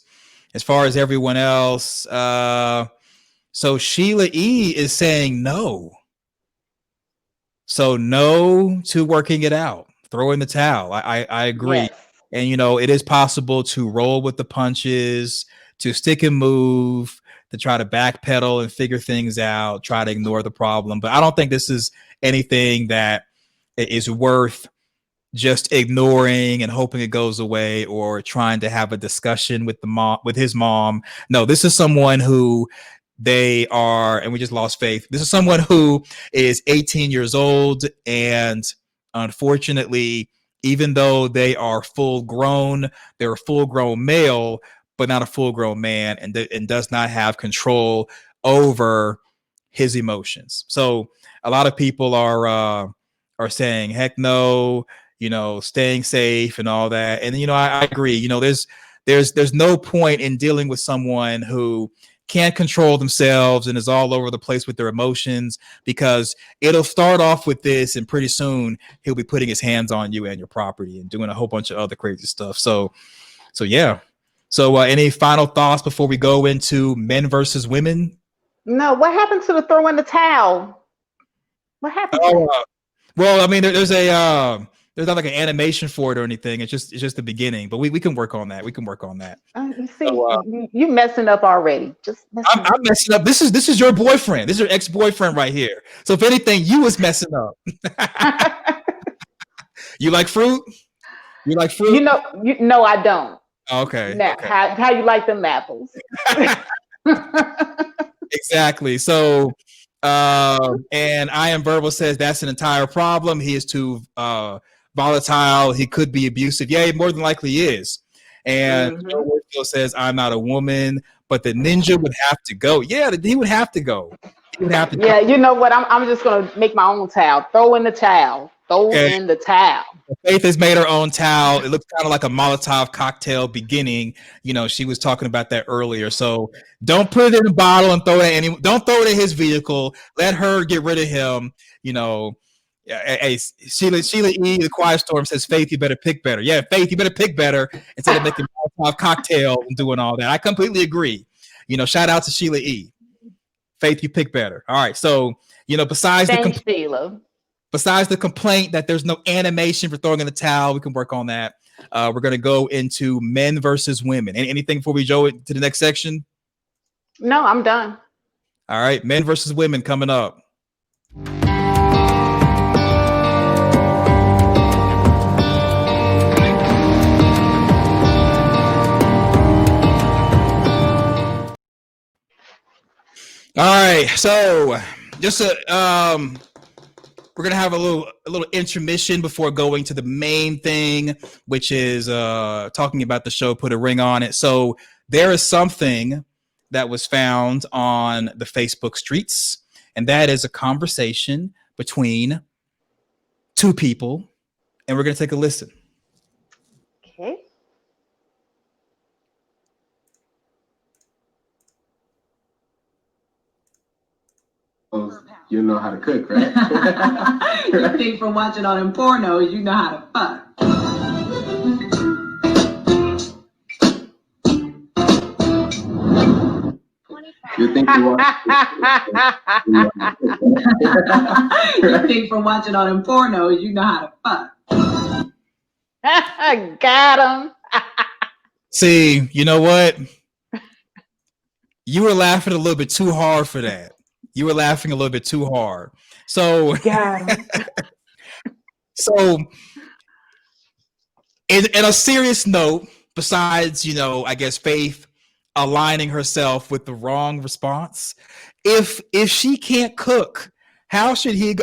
As far as everyone else, so Sheila E is saying no. So no to working it out, throw in the towel. I agree. Yes. And it is possible to roll with the punches, to stick and move, to try to backpedal and figure things out, try to ignore the problem. But I don't think this is anything that is worth just ignoring and hoping it goes away, or trying to have a discussion with his mom. No, this is someone who they are, and we just lost Faith. This is someone who is 18 years old, and unfortunately, even though they are full grown, they're a full grown male, but not a full grown man, and does not have control over his emotions. So a lot of people are saying, heck no, staying safe and all that. And I agree. There's no point in dealing with someone who can't control themselves and is all over the place with their emotions, because it'll start off with this, and pretty soon he'll be putting his hands on you and your property and doing a whole bunch of other crazy stuff. So yeah. So any final thoughts before we go into men versus women? No. What happened to the throw in the towel? What happened? Well, I mean, there's not like an animation for it or anything. It's just the beginning, but we can work on that. We can work on that. You see, So, you messing up already. Just messing I'm messing up. This is your boyfriend. This is your ex-boyfriend right here. So if anything, you was messing up. up. You like fruit? You like fruit? No, I don't. Okay. Now, Okay. how you like them apples? Exactly. So, and I am verbal says that's an entire problem. He is too volatile. He could be abusive. Yeah, he more than likely is. And Warfield says I'm not a woman, but the ninja would have to go. Yeah, he would have to go. He would have to. Yeah, you know what? I'm just gonna make my own towel. Throw in the towel. Throw in the towel. Faith has made her own towel. It looks kind of like a Molotov cocktail beginning. You know, she was talking about that earlier. So don't put it in a bottle and throw it don't throw it in his vehicle. Let her get rid of him. You know, hey, Sheila E, the Quiet Storm says, Faith, you better pick better. Yeah, Faith, you better pick better instead of making Molotov cocktail and doing all that. I completely agree. You know, shout out to Sheila E. Faith, you pick better. All right. So, you know, besides the complaint that there's no animation for throwing in the towel, we can work on that. We're going to go into men versus women. Anything before we go to the next section? No, I'm done. All right. Men versus women coming up. All right. So just we're gonna have a little intermission before going to the main thing, which is talking about the show Put a Ring on It. So there is something that was found on the Facebook streets, and that is a conversation between two people, and we're gonna take a listen. Okay. You know how to cook, right? You think from watching all them pornos, you know how to fuck. You think from watching all them pornos, you know how to fuck. Got him. See, you know what? You were laughing a little bit too hard for that. You were laughing a little bit too hard. So, so in a serious note, besides, you know, I guess Faith aligning herself with the wrong response, if she can't cook, how should he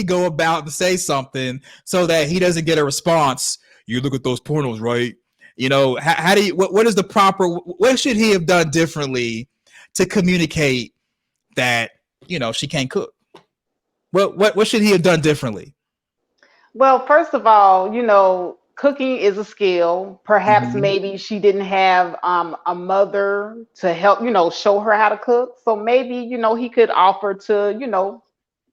go about to say something so that he doesn't get a response? You look at those pornos, right? You know, how do you, what is the proper, what should he have done differently to communicate that, you know, she can't cook? What should he have done differently? Well, first of all, you know, cooking is a skill. Perhaps maybe she didn't have a mother to help, you know, show her how to cook. So maybe, you know, he could offer to, you know,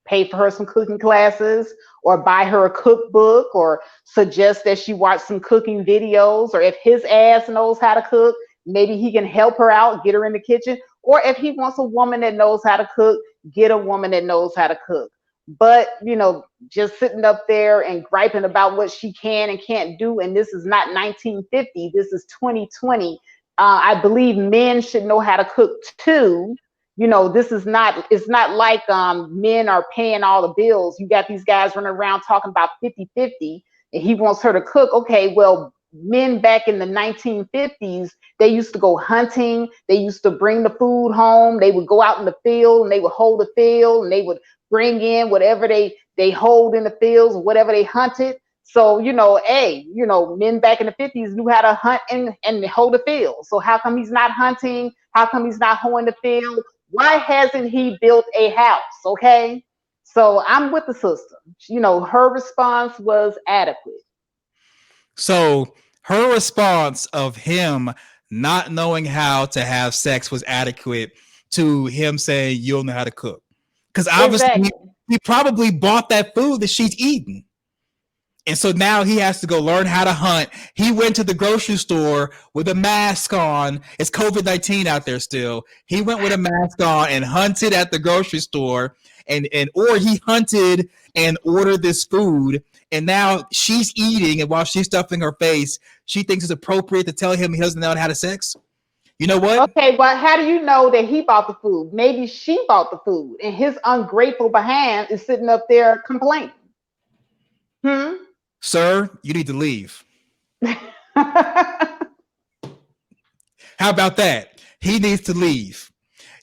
pay for her some cooking classes or buy her a cookbook or suggest that she watch some cooking videos. Or if his ass knows how to cook, maybe he can help her out, get her in the kitchen. Or if he wants a woman that knows how to cook, get a woman that knows how to cook. But, you know, just sitting up there and griping about what she can and can't do. And this is not 1950. This is 2020. I believe men should know how to cook too. You know, this is not, it's not like men are paying all the bills. You got these guys running around talking about 50-50 and he wants her to cook. Okay, well, men back in the 1950s, they used to go hunting. They used to bring the food home. They would go out in the field and they would hold the field and they would bring in whatever they hold in the fields, whatever they hunted. So, you know, hey, you know, men back in the 50s knew how to hunt and hold the field. So how come he's not hunting? How come he's not hoeing the field? Why hasn't he built a house? Okay. So I'm with the sister. You know, her response was adequate. So her response of him not knowing how to have sex was adequate to him saying, you don't know how to cook. Because obviously he probably bought that food that she's eating. And so now he has to go learn how to hunt. He went to the grocery store with a mask on. It's COVID-19 out there still. He went with a mask on and hunted at the grocery store. and or he hunted and ordered this food, and now she's eating, and while she's stuffing her face, she thinks it's appropriate to tell him he doesn't know how to have sex. You know what? Okay, but how do you know that he bought the food? Maybe she bought the food, and his ungrateful behind is sitting up there complaining. Sir, you need to leave. How about that? He needs to leave.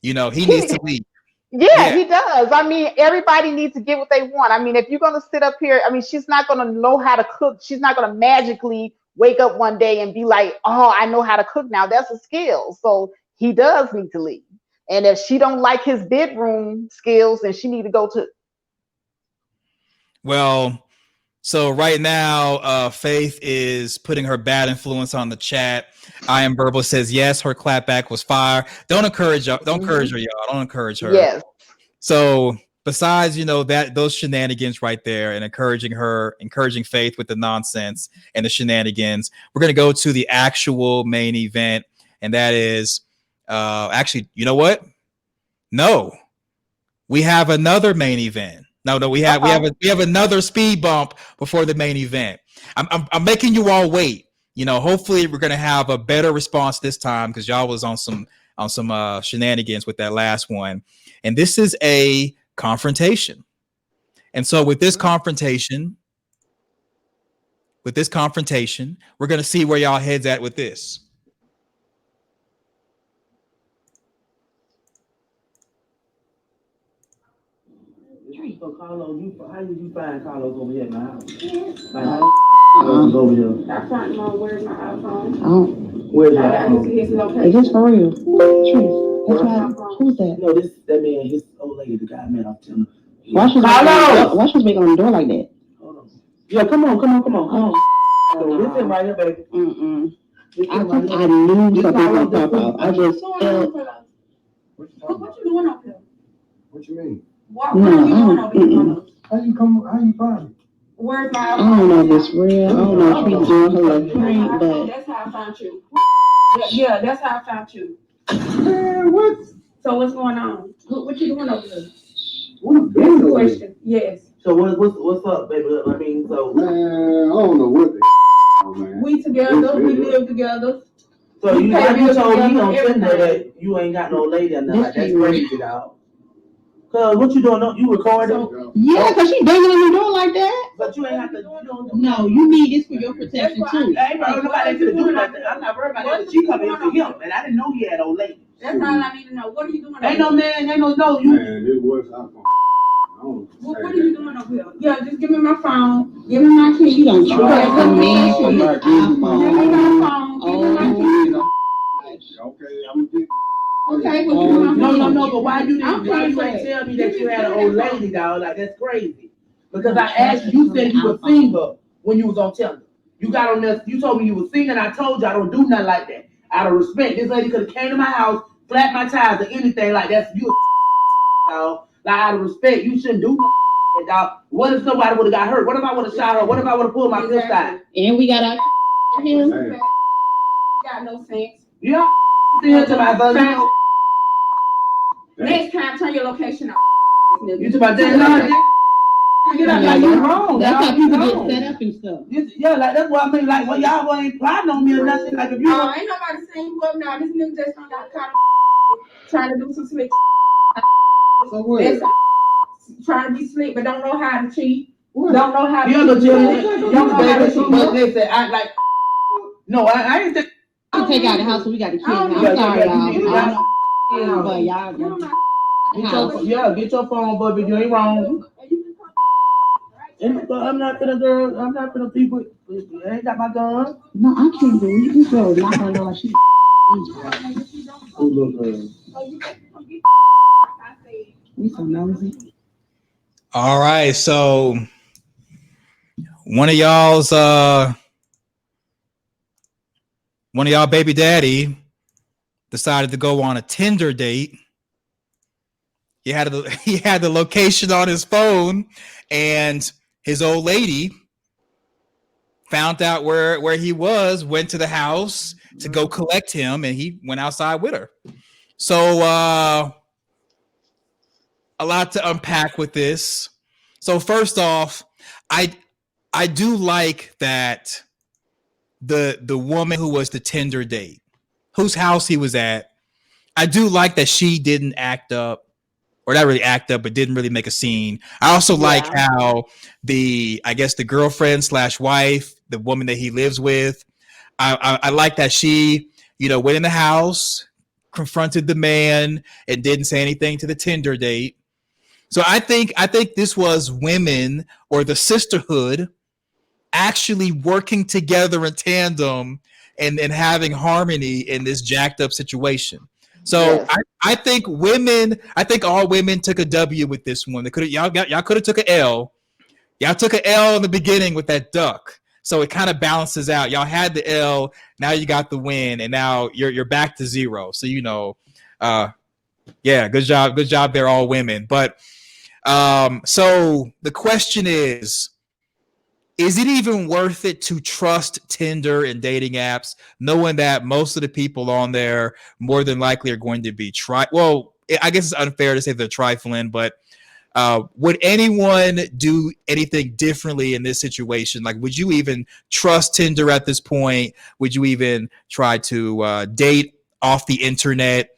He needs to leave. Yeah, he does. I mean, everybody needs to get what they want. I mean, if you're going to sit up here, I mean, she's not going to know how to cook. She's not going to magically wake up one day and be like, oh, I know how to cook now. That's a skill. So he does need to leave. And if she don't like his bedroom skills, then she need to go to. Well, so right now, Faith is putting her bad influence on the chat. I Am Verbal says, yes, her clapback was fire. Don't encourage her. Don't encourage her, y'all. Don't encourage her. Yes. So besides, that those shenanigans right there and encouraging Faith with the nonsense and the shenanigans, we're going to go to the actual main event. And that is actually, you know what? No, we have another main event. No, we have another speed bump before the main event. I'm making you all wait. Hopefully we're gonna have a better response this time because y'all was on some shenanigans with that last one. And this is a confrontation. And so with this confrontation, we're gonna see where y'all heads at with this. Carlos, how did you find Carlos over here at my house? Like, how over here? I found him on Where's My iPhone. Oh, Where's your I got iPhone? his location. is this for real? That's right. Who's that? No, that man, his old lady, the guy I met off Tinder. Why she's making on the door like that? Hold on. Yeah, come on. This is right here, baby. I knew something would pop out. I just felt. What you doing up here? What you mean? What are you doing over here? How you find it? Where's my I don't know if it's real. I don't know if she's doing her little prank, but that's how I found you. Yeah, that's how I found you. Man, what? So what's going on? What you doing over here? What a That's the question. Yes. So what's up, baby? I mean, so. Man, I don't know what man. We together. We live together. So you told me on everything. Tinder that you ain't got no lady or nothing. That's crazy, dog. Cause what you doing? You recording? yeah, cause she banging on the door like that. But you ain't have to. No, you need this for your protection too. I ain't worried nobody to do nothing. I'm not worried about that. But she come in for him, and I didn't know he had old lady. That's all I need to know. What are you doing? Ain't no man, ain't no you. Man, it was iPhone. What are you doing over here? Yeah, just give me my phone. Give me my keys. She done tried the man for his iPhone. Give me my phone. Give me my keys. Okay, I'm gonna get. Okay, well, give me my phone. No, but why you didn't tell me that you had an old lady, dog? Like, that's crazy. Because I asked you, said you were single when you was on Tinder. You got on this, you told me you were single, and I told you I don't do nothing like that. Out of respect, this lady could have came to my house, flapped my tires, or anything like that. You dog. Like, out of respect, you shouldn't do nothing, dog. What if somebody would have got hurt? What if I would have shot her? What if I would have pulled my fist out? And we got him. Got no sense. Yeah, still to my brother. Next time, turn your location off. You to my dad, get out like you're wrong. That's how people get set up and stuff. Yeah, like that's what I mean. Like, well, y'all ain't plotting on me or nothing. Like, if you ain't nobody saying you up now. This nigga just got caught trying to do some slick. so what? That's trying to be slick, but don't know how to cheat. What? Don't know how to listen, I like. No, I ain't think. You take out the house, so we got to kill him. I'm sorry, y'all. But y'all, get your phone, baby. You ain't wrong. But I'm not gonna people. I ain't got my gun. No, I can't believe this girl not gonna know she. Oh, look, We so nosy. All right, so one of y'all baby daddy decided to go on a Tinder date. He had the location on his phone, and his old lady found out where he was, went to the house to go collect him, and he went outside with her. So a lot to unpack with this. So first off, I do like that the woman who was the Tinder date, whose house he was at, I do like that she didn't act up, or not really act up, but didn't really make a scene. I also like how I guess the girlfriend / wife, the woman that he lives with, I like that she, went in the house, confronted the man, and didn't say anything to the Tinder date. So I think this was women, or the sisterhood, actually working together in tandem and having harmony in this jacked up situation. So I think all women took a W with this one. They could have y'all could have took an L. Y'all took an L in the beginning with that duck. So it kind of balances out. Y'all had the L, now you got the win, and now you're back to 0. So yeah, good job there, all women. But so the question is it even worth it to trust Tinder and dating apps, knowing that most of the people on there more than likely are going to be well, I guess it's unfair to say they're trifling, but would anyone do anything differently in this situation? Like, would you even trust Tinder at this point? Would you even try to date off the internet?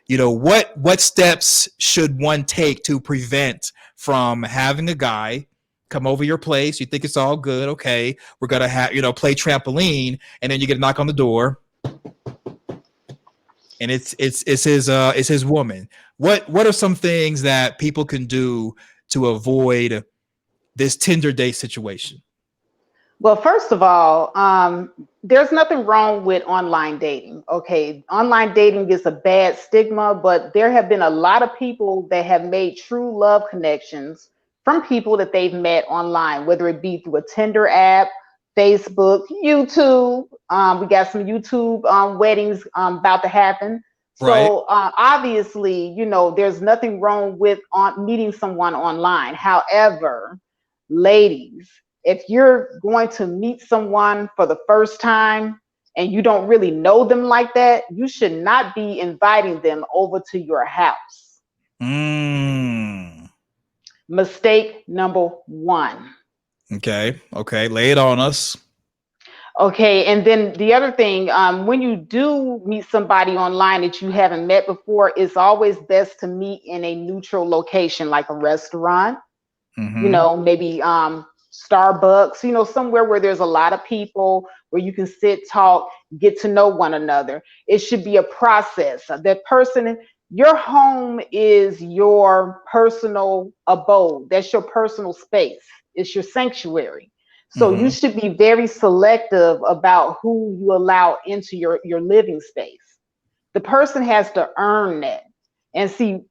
What steps should one take to prevent from having a guy come over your place? You think it's all good. Okay, we're going to play trampoline, and then you get a knock on the door, and it's his woman. What are some things that people can do to avoid this Tinder date situation? Well, first of all, there's nothing wrong with online dating. Okay, online dating is a bad stigma, but there have been a lot of people that have made true love connections from people that they've met online, whether it be through a Tinder app, Facebook, YouTube. We got some YouTube weddings about to happen. So obviously, there's nothing wrong with meeting someone online. However, ladies, if you're going to meet someone for the first time and you don't really know them like that, you should not be inviting them over to your house. Mistake number 1. Okay. Lay it on us. Okay, and then the other thing, when you do meet somebody online that you haven't met before, it's always best to meet in a neutral location, like a restaurant, maybe Starbucks, somewhere where there's a lot of people, where you can sit, talk, get to know one another. It should be a process. That person, your home is your personal abode. That's your personal space. It's your sanctuary. So you should be very selective about who you allow into your living space. The person has to earn that. And see,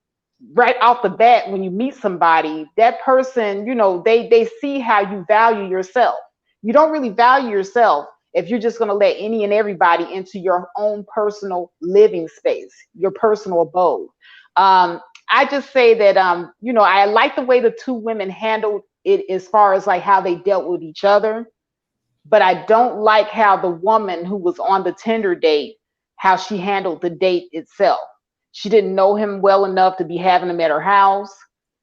right off the bat, when you meet somebody, that person, they see how you value yourself. You don't really value yourself if you're just going to let any and everybody into your own personal living space, your personal abode. I just say that, I like the way the two women handled it as far as like how they dealt with each other. But I don't like how the woman who was on the Tinder date, how she handled the date itself. She didn't know him well enough to be having him at her house.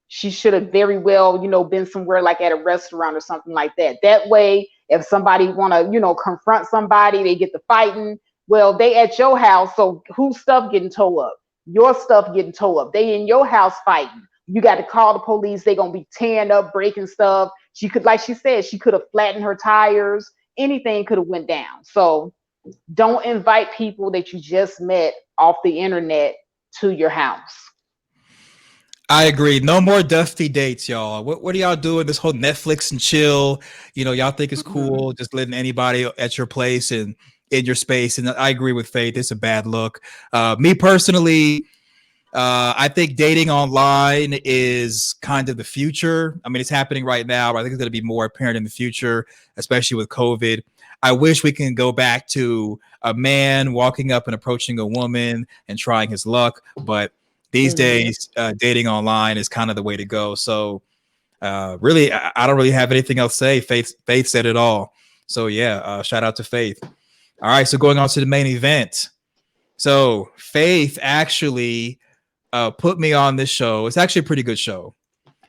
She should have very well, been somewhere like at a restaurant or something like that. That way, if somebody want to, confront somebody, they get to fighting. Well, they at your house, so whose stuff getting towed up? Your stuff getting towed up. They in your house fighting. You got to call the police. They're going to be tearing up, breaking stuff. She could, like she said, she could have flattened her tires. Anything could have went down. So don't invite people that you just met off the internet to your house. I agree. No more dusty dates, y'all. What are y'all doing? This whole Netflix and chill, y'all think it's cool just letting anybody at your place and in your space. And I agree with Faith. It's a bad look. Me personally, I think dating online is kind of the future. I mean, it's happening right now, but I think it's going to be more apparent in the future, especially with COVID. I wish we can go back to a man walking up and approaching a woman and trying his luck. But these days, dating online is kind of the way to go. So really, I don't really have anything else to say. Faith said it all. So yeah, shout out to Faith. All right, so going on to the main event. So Faith actually put me on this show. It's actually a pretty good show.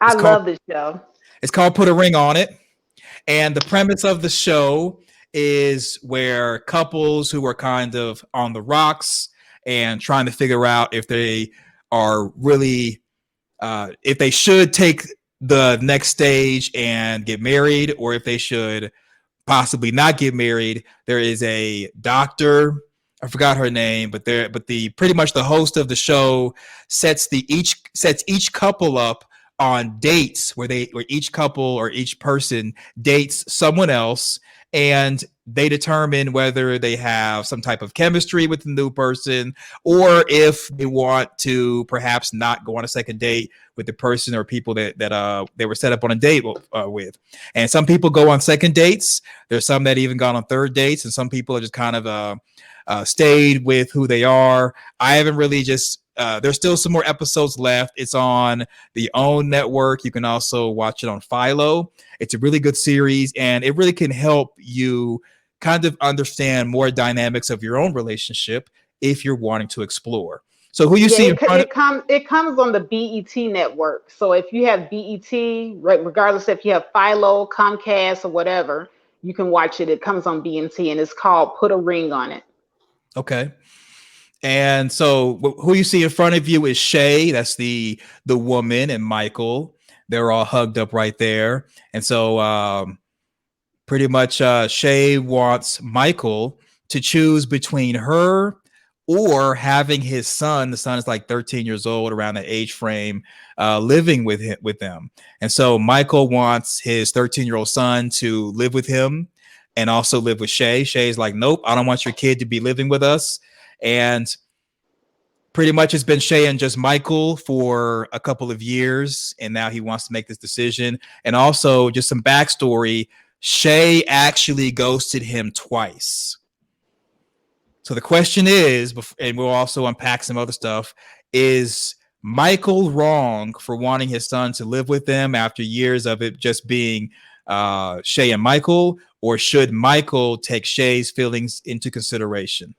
I love this show. It's called Put a Ring on It. And the premise of the show is where couples who are kind of on the rocks and trying to figure out if they are really, if they should take the next stage and get married, or if they should possibly not get married. There is a doctor, I forgot her name, but the pretty much the host of the show sets each couple up on dates where each couple or each person dates someone else, and they determine whether they have some type of chemistry with the new person, or if they want to perhaps not go on a second date with the person or people that they were set up on a date with. And some people go on second dates. There's some that even gone on third dates, and some people are just kind of stayed with who they are. I haven't really just. There's still some more episodes left. It's on the OWN network. You can also watch it on Philo. It's a really good series, and it really can help you kind of understand more dynamics of your own relationship if you're wanting to explore. So who you see it comes on the BET network. So if you have BET, right, regardless if you have Philo, Comcast, or whatever, you can watch it. It comes on BET, and it's called Put a Ring on It. Okay. And so who you see in front of you is Shay. That's the woman, and Michael. They're all hugged up right there. And so pretty much Shay wants Michael to choose between her or having his son. The son is like 13 years old, around the age frame, living with them. And so Michael wants his 13-year-old son to live with him and also live with Shay. Shay's like, nope, I don't want your kid to be living with us. And pretty much it's been Shay and just Michael for a couple of years, and now he wants to make this decision. And also, just some backstory, Shay actually ghosted him twice. So the question is, and we'll also unpack some other stuff, is Michael wrong for wanting his son to live with them after years of it just being Shay and Michael, or should Michael take Shay's feelings into consideration?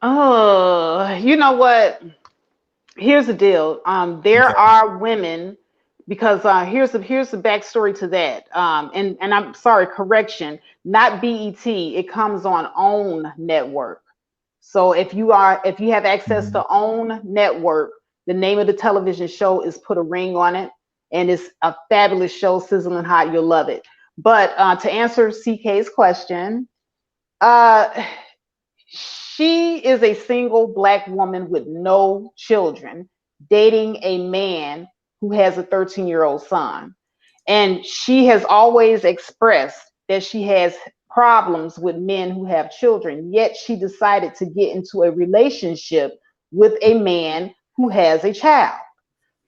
Oh, you know what? Here's the deal. There are women, because here's the backstory to that. And I'm sorry, correction, not BET. It comes on OWN network. So if you have access to OWN network, the name of the television show is Put a Ring on It, and it's a fabulous show, sizzling hot. You'll love it. But to answer CK's question, she is a single Black woman with no children dating a man who has a 13-year-old son. And she has always expressed that she has problems with men who have children, yet she decided to get into a relationship with a man who has a child.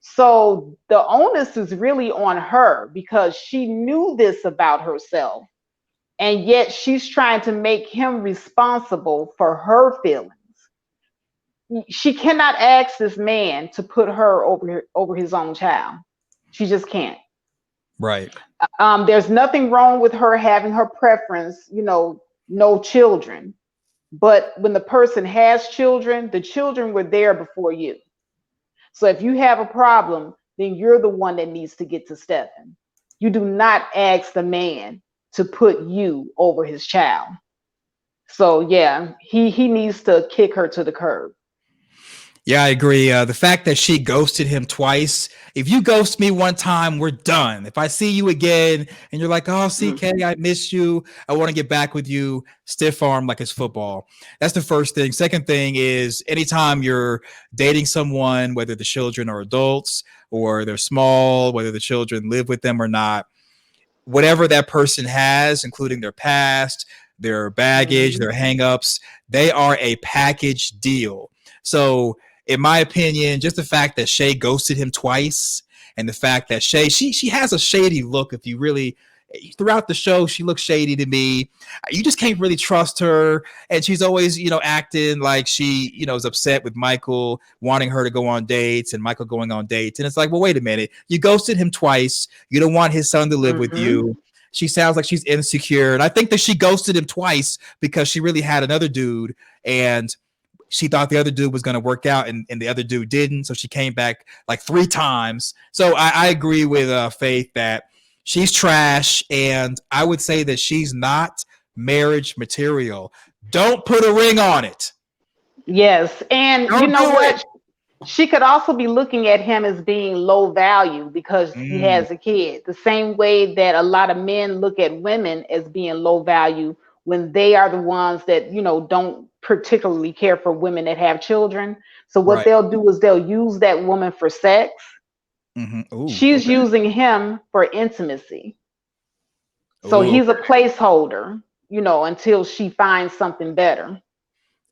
So the onus is really on her, because she knew this about herself. And yet she's trying to make him responsible for her feelings. She cannot ask this man to put her over his own child. She just can't. Right. There's nothing wrong with her having her preference, no children. But when the person has children, the children were there before you. So if you have a problem, then you're the one that needs to get to stepping. You do not ask the man to put you over his child. So yeah, he needs to kick her to the curb. Yeah, I agree. The fact that she ghosted him twice. If you ghost me one time, we're done. If I see you again and you're like, oh, CK, I miss you, I want to get back with you, stiff arm like it's football. That's the first thing. Second thing is, anytime you're dating someone, whether the children are adults or they're small, whether the children live with them or not, whatever that person has, including their past, their baggage, their hangups, they are a package deal. So in my opinion, just the fact that Shay ghosted him twice, and the fact that Shay, she has a shady look. If you really, throughout the show, she looks shady to me. You just can't really trust her. And she's always, acting like she, is upset with Michael wanting her to go on dates and Michael going on dates. And it's like, well, wait a minute. You ghosted him twice. You don't want his son to live with you. She sounds like she's insecure. And I think that she ghosted him twice because she really had another dude, and she thought the other dude was going to work out and the other dude didn't. So she came back like 3 times. So I agree with Faith that she's trash. And I would say that she's not marriage material. Don't put a ring on it. Yes. And Don't you know do what? it. She could also be looking at him as being low value because he has a kid. The same way that a lot of men look at women as being low value when they are the ones that, you know, don't particularly care for women that have children. So what Right. they'll do is they'll use that woman for sex. Ooh, She's okay. using him for intimacy. So Ooh, he's a placeholder, you know, until she finds something better.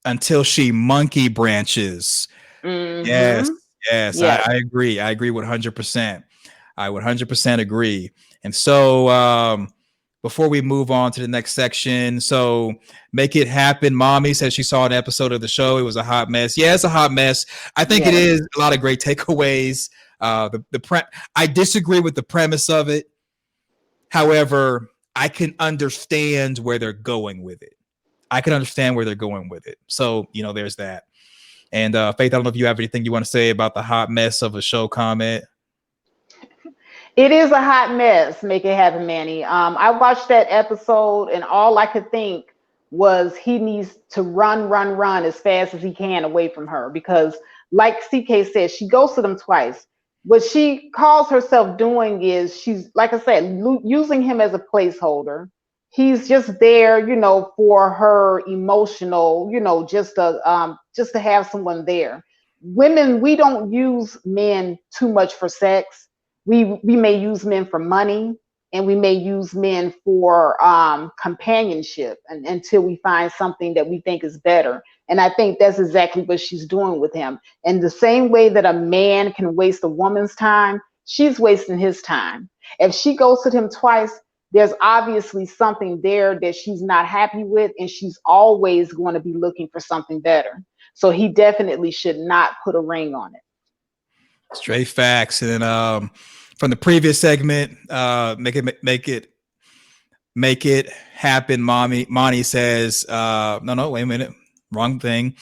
until she monkey branches. Yes, yes, Yes. I agree. I agree 100%. I 100% agree. And so before we move on to the next section, so Make It Happen. Mommy says she saw an episode of the show. It was a hot mess. Yeah, it's a hot mess. I think it is a lot of great takeaways. I disagree with the premise of it. However, I can understand where they're going with it. So, you know, there's that. And Faith, I don't know if you have anything you want to say about the hot mess of a show comment. It is a hot mess. Make It Happen, Manny. I watched that episode and all I could think was he needs to run as fast as he can away from her because like CK said, she ghosted him twice. What she calls herself doing is she's, like I said, using him as a placeholder. He's just there, you know, for her emotional, you know, just to have someone there. Women, we don't use men too much for sex. We may use men for money, and we may use men for companionship until we find something that we think is better. And I think that's exactly what she's doing with him. And the same way that a man can waste a woman's time, she's wasting his time. If she ghosted him twice, there's obviously something there that she's not happy with, and she's always going to be looking for something better. So he definitely should not put a ring on it. Straight facts. And from the previous segment, make it happen. Monty says, no, wait a minute, wrong thing.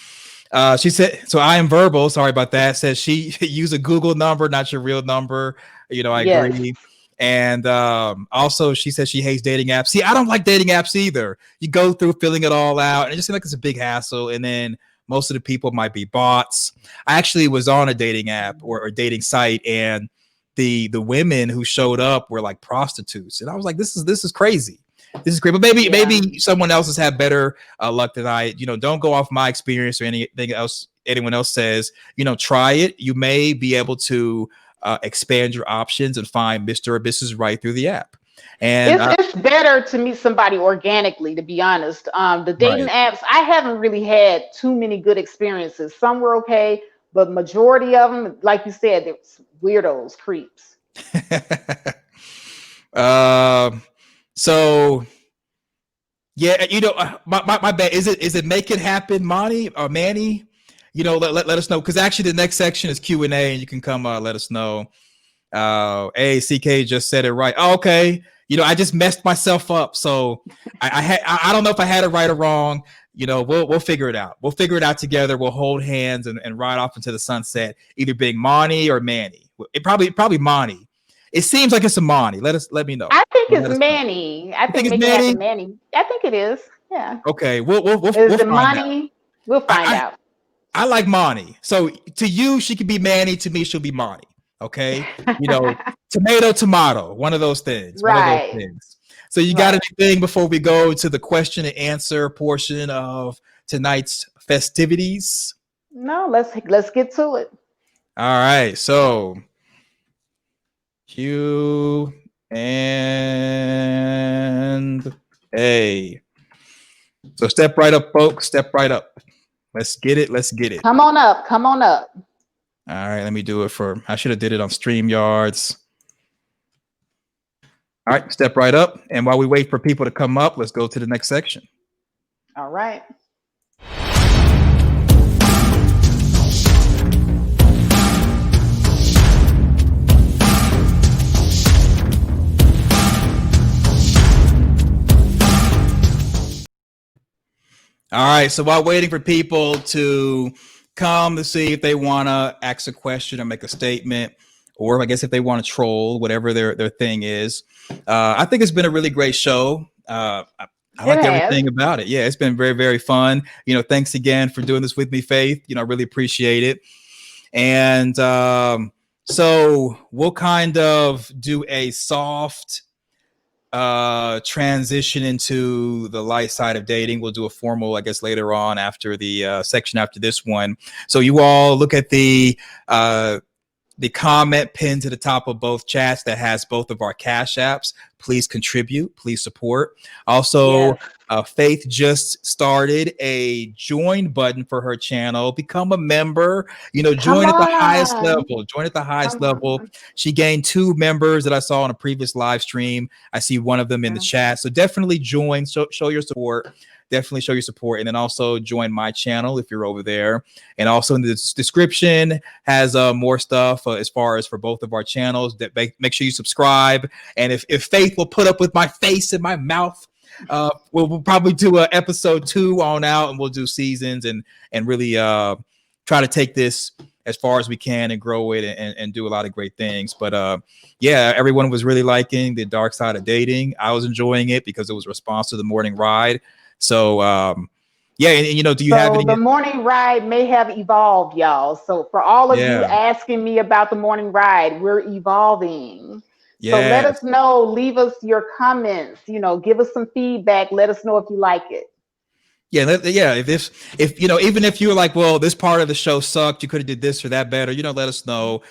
She said, so I am verbal. Sorry about that. Says she use a Google number, not your real number. You know, I agree. And also, she says she hates dating apps. See, I don't like dating apps either. You go through filling it all out, and it just seems like it's a big hassle. And then most of the people might be bots. I actually was on a dating app or dating site, and the women who showed up were like prostitutes, and I was like, this is crazy. This is great, but maybe someone else has had better luck than I. You know, don't go off my experience or anything else anyone else says. You know, try it. You may be able to expand your options and find Mr. or Mrs. Right through the app. And it's better to meet somebody organically, to be honest. The dating apps, I haven't really had too many good experiences. Some were okay, but majority of them, like you said, they're weirdos, creeps. So yeah, you know, my bad. Is it Make It Happen, Monty or Manny? You know, let us know, because actually the next section is Q&A, and you can come let us know. Hey, CK just said it right. Oh, okay. You know, I just messed myself up, so I don't know if I had it right or wrong. You know, we'll figure it out. We'll figure it out together. We'll hold hands and ride off into the sunset, either being Monty or Manny. It probably Monty. It seems like it's a Monty. Let me know. I think it's Manny. I think Make It Happen, Manny. I think it is. Yeah. Okay. We'll is it Monty? We'll find out. I like Monty. So to you, she could be Manny. To me, she'll be Monty. Okay. You know, tomato, one of those things. Right. One of those things. So you got anything before we go to the question and answer portion of tonight's festivities? No, let's get to it. All right. So Q and A. So step right up, folks. Step right up. Let's get it. Come on up. All right, let me do it I should have did it on StreamYards. All right, step right up. And while we wait for people to come up, let's go to the next section. All right. All right. So while waiting for people to come to see if they want to ask a question or make a statement, or I guess if they want to troll, whatever their thing is, I think it's been a really great show. I It like has. everything about it. Yeah, it's been very, very fun. Thanks again for doing this with me, Faith. I really appreciate it. And so we'll kind of do a soft transition into the light side of dating. We'll do a formal, I guess, later on after the section after this one. So you all look at the comment pinned to the top of both chats that has both of our cash apps. Please contribute, please support. Also, Faith just started a join button for her channel. Become a member, join at the highest level. Join at the highest level. She gained 2 members that I saw on a previous live stream. I see one of them in the chat. So definitely join, show your support. Definitely show your support, and then also join my channel if you're over there. And also in the description has more stuff as far as for both of our channels. That make sure you subscribe. And if Faith will put up with my face and my mouth, we'll probably do a episode 2 on out, and we'll do seasons and really try to take this as far as we can and grow it and do a lot of great things. But yeah, everyone was really liking the dark side of dating. I was enjoying it because it was a response to the morning ride. So yeah, and do you have any? The morning ride may have evolved, y'all. So for all of you asking me about the morning ride, we're evolving. So let us know, leave us your comments, give us some feedback. Let us know if you like it. Yeah. If even if you're like, well, this part of the show sucked, you could have did this or that better, let us know.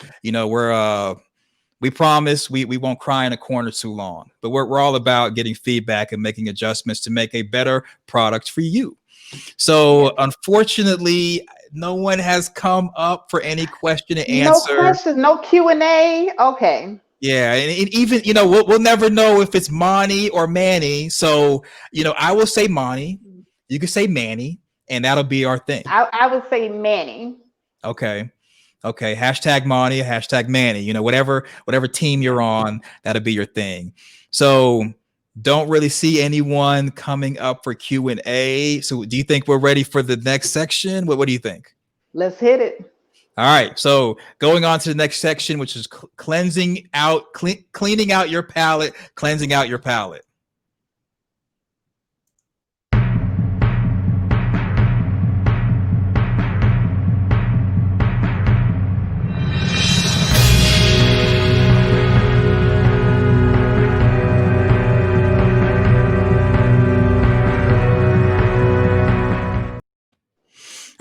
We promise we won't cry in a corner too long, but we're all about getting feedback and making adjustments to make a better product for you. So unfortunately, no one has come up for any question and answer. No questions, no Q&A. Okay. Yeah, and even we'll never know if it's Monty or Manny. So I will say Monty. You can say Manny, and that'll be our thing. I would say Manny. Okay. Hashtag Monty, hashtag Manny, whatever team you're on, that'll be your thing. So don't really see anyone coming up for Q&A. So do you think we're ready for the next section? What do you think? Let's hit it. All right. So going on to the next section, which is cleaning out your palate, cleansing out your palate.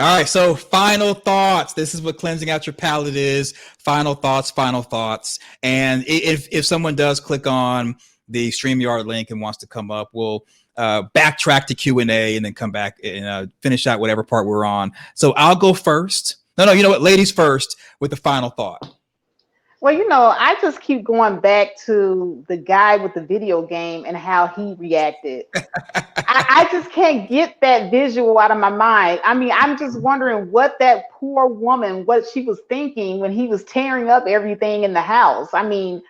All right, so final thoughts. This is what cleansing out your palate is. Final thoughts. And if someone does click on the StreamYard link and wants to come up, we'll backtrack to Q&A and then come back and finish out whatever part we're on. So I'll go first. No, you know what? Ladies first with the final thought. Well, I just keep going back to the guy with the video game and how he reacted. I just can't get that visual out of my mind. I mean, I'm just wondering what that poor woman, what she was thinking when he was tearing up everything in the house. I mean,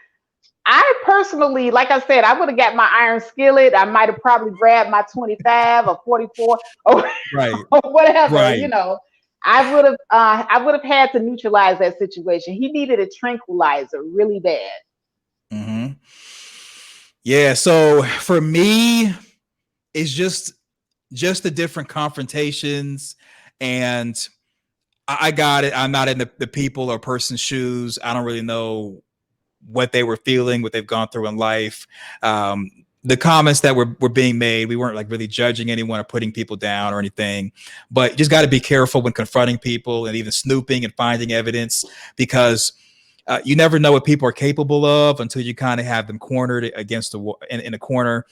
I personally, like I said, I would have got my iron skillet. I might have probably grabbed my 25 or 44 or, or whatever, I would have had to neutralize that situation. He needed a tranquilizer really bad. Mm-hmm. Yeah. So for me, it's just the different confrontations, and I got it. I'm not in the people or person's shoes. I don't really know what they were feeling, what they've gone through in life. The comments that were being made, we weren't like really judging anyone or putting people down or anything, but you just got to be careful when confronting people and even snooping and finding evidence, because you never know what people are capable of until you kind of have them cornered against the wall in a corner,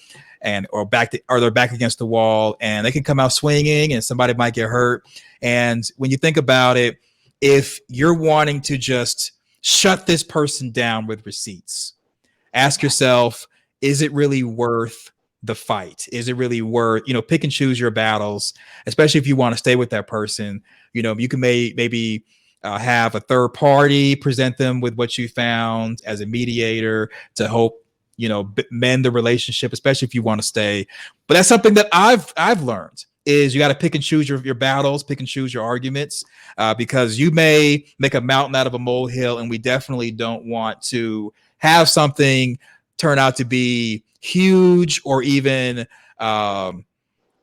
or they're back against the wall, and they can come out swinging and somebody might get hurt. And when you think about it, if you're wanting to just shut this person down with receipts, ask yourself, is it really worth the fight? Is it really worth, pick and choose your battles, especially if you want to stay with that person. You can maybe have a third party present them with what you found as a mediator to help, mend the relationship, especially if you want to stay. But that's something that I've learned is you got to pick and choose your battles, pick and choose your arguments, because you may make a mountain out of a molehill, and we definitely don't want to have something turn out to be huge or even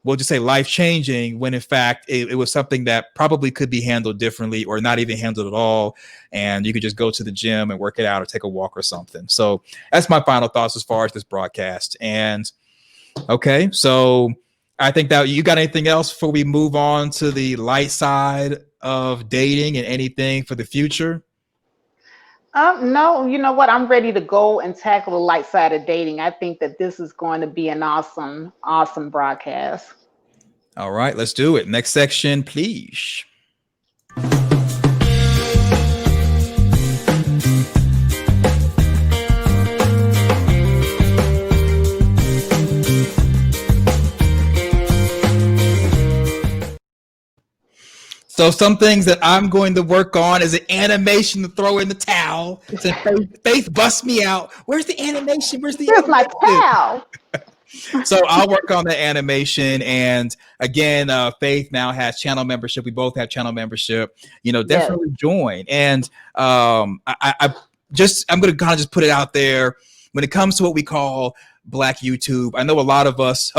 we'll just say life-changing, when in fact it was something that probably could be handled differently or not even handled at all, and you could just go to the gym and work it out or take a walk or something. So that's my final thoughts as far as this broadcast. And okay, so I think that you got anything else before we move on to the light side of dating and anything for the future? No, you know what? I'm ready to go and tackle the light side of dating. I think that this is going to be an awesome, awesome broadcast. All right, let's do it. Next section, please. So some things that I'm going to work on is an animation to throw in the towel. So Faith busts me out. Where's the animation? Where's my towel? So I'll work on the animation. And again, Faith now has channel membership. We both have channel membership. Definitely join. And I'm going to kind of just put it out there. When it comes to what we call Black YouTube, I know a lot of us.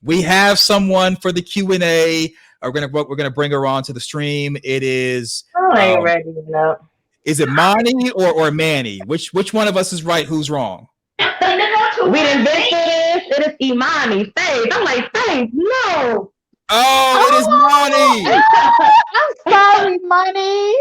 We have someone for the Q&A. We're gonna bring her on to the stream. It is. I ain't ready enough. Is it Monty or Manny? Which one of us is right? Who's wrong? We didn't this. It is Imani. Faith. I'm like, Faith, no. Oh, it is Monty. I'm sorry, Monty.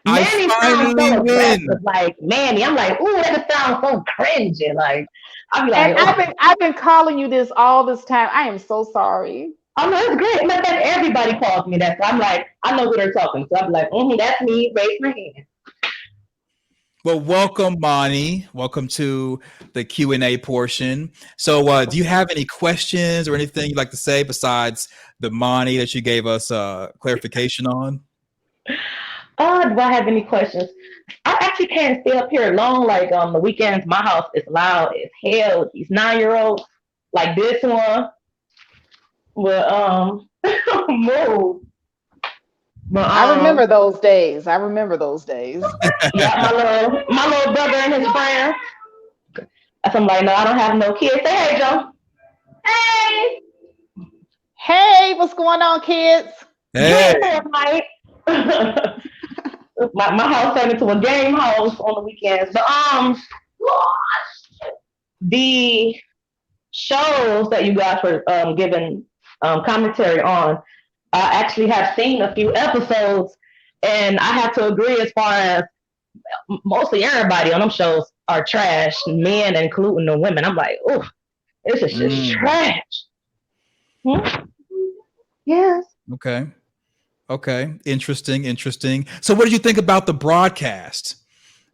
Manny sounds so aggressive, like Manny. I'm like, ooh, that sounds so cringy. Like, I'll be like, and I've been calling you this all this time. I am so sorry. Oh no, it's great. Matter of fact, everybody calls me that. So I'm like, I know who they're talking. So I'm like, that's me. Raise my hand. Well, welcome, Monty. Welcome to the Q&A portion. So do you have any questions or anything you'd like to say besides the Monty that you gave us clarification on? Do I have any questions? I actually can't stay up here long. Like on the weekends, my house is loud as hell with these 9-year-olds. Like this one will move. But, I remember those days. Yeah, my little brother and his friend. I'm like, no, I don't have no kids. Say hey, Joe. Hey. Hey, what's going on, kids? Hey. Yeah, Mike. my house turned into a game house on the weekends. But the shows that you guys were giving commentary on, I actually have seen a few episodes, and I have to agree as far as mostly everybody on them shows are trash, men including the women. I'm like, oh, this is just trash. Yes. Okay. Interesting. So what did you think about the broadcast?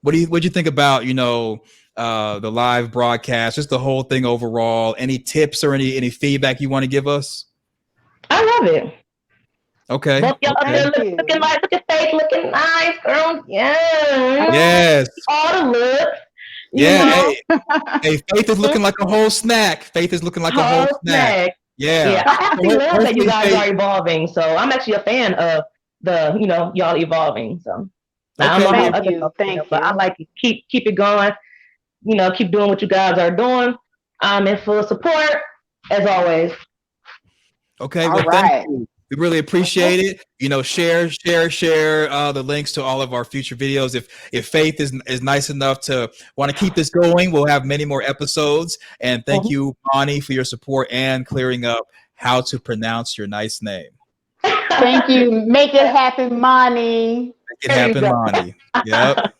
What did you think about, the live broadcast, just the whole thing overall? Any tips or any feedback you want to give us? I love it. Okay. Look at Faith looking nice, girl. Yes. All the looks. Yeah. Hey, Faith is looking like a whole snack. Yeah. Yeah. I actually love that you guys are evolving. So I'm actually a fan of the, y'all evolving. So Thank you. But I like to keep it going. Keep doing what you guys are doing. I'm in full support as always. Okay. Well, thank you. We really appreciate it. Share the links to all of our future videos. If Faith is nice enough to want to keep this going, we'll have many more episodes. And thank you, Monty, for your support and clearing up how to pronounce your nice name. Thank you. Make it happen, Monty. Make it happen, Monty. Yep.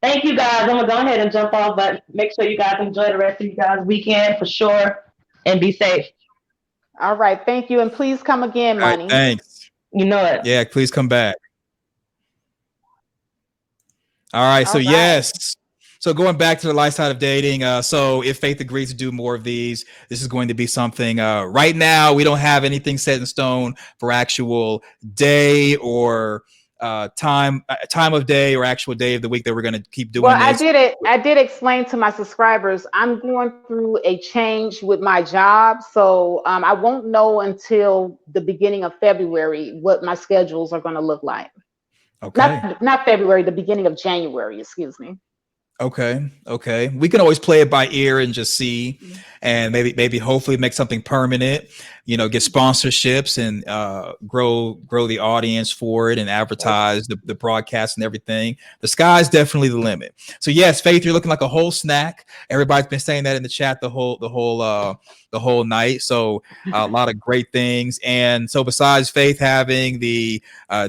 Thank you, guys. I'm gonna go ahead and jump off, but make sure you guys enjoy the rest of you guys' weekend for sure, and be safe. All right, thank you, and please come again, Monty. Right, thanks. You know it. Yeah, please come back. All right, so yes. So going back to the light side of dating, so if Faith agrees to do more of these, this is going to be something. Right now, we don't have anything set in stone for actual day or time of day or actual day of the week that we're going to keep doing Well, this? I did explain to my subscribers, I'm going through a change with my job. So I won't know until the beginning of February what my schedules are going to look like. Okay. Not February, the beginning of January, excuse me. Okay. We can always play it by ear and just see, and maybe hopefully make something permanent. You know, get sponsorships and grow the audience for it and advertise the broadcast and everything. The sky's definitely the limit. So yes, Faith, you're looking like a whole snack. Everybody's been saying that in the chat the whole night. So a lot of great things. And so besides Faith having the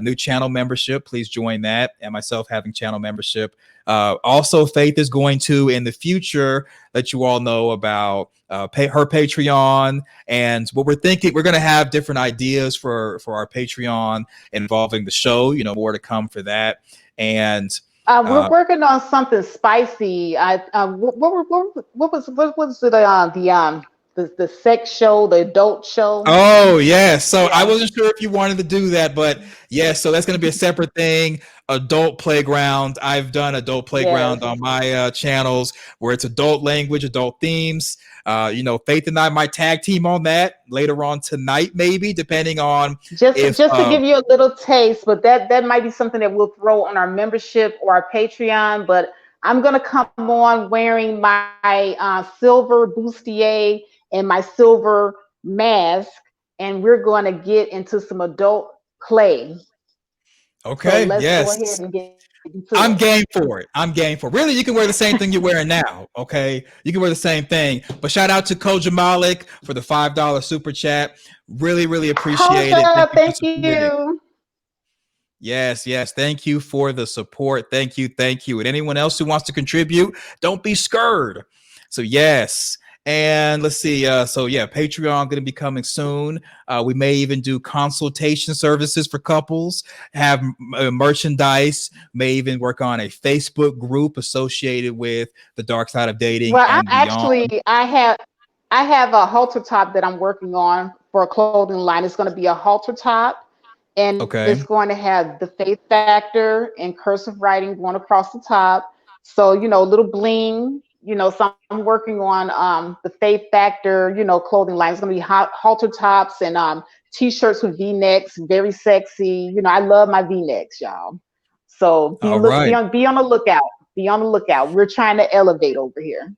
new channel membership, please join that, and myself having channel membership. Also, Faith is going to, in the future, let you all know about her Patreon, and what we're thinking. We're going to have different ideas for our Patreon involving the show. You know, more to come for that. And we're working on something spicy. What was it? The sex show, the adult show. Oh yes. So I wasn't sure if you wanted to do that, but yes. So that's going to be a separate thing. Adult playground. I've done adult playground on my channels where it's adult language, adult themes. You know, Faith and I might tag team on that later on tonight, maybe, depending on just to give you a little taste. But that might be something that we'll throw on our membership or our Patreon. But I'm gonna come on wearing my silver bustier and my silver mask, and we're going to get into some adult play. Okay. So let's yes. go ahead and get into I'm it. game for it. I'm game for it. Really, you can wear the same thing you're wearing now. Okay. You can wear the same thing. But shout out to CommendableK for the $5 super chat. Really, really appreciate it. Thank you. Yes. Thank you for the support. Thank you. And anyone else who wants to contribute, don't be scared. So yes. And let's see. So yeah, Patreon going to be coming soon. We may even do consultation services for couples, have merchandise, may even work on a Facebook group associated with the dark side of dating. Well, and beyond. I have a halter top that I'm working on for a clothing line. It's going to be a halter top, and it's going to have the faith factor and cursive writing going across the top. So, you know, a little bling, you know, so I'm working on the faith factor, you know, clothing line. It's going to be halter tops and t-shirts with V-necks, very sexy. You know, I love my V-necks, y'all. So be on the lookout. Be on the lookout. We're trying to elevate over here.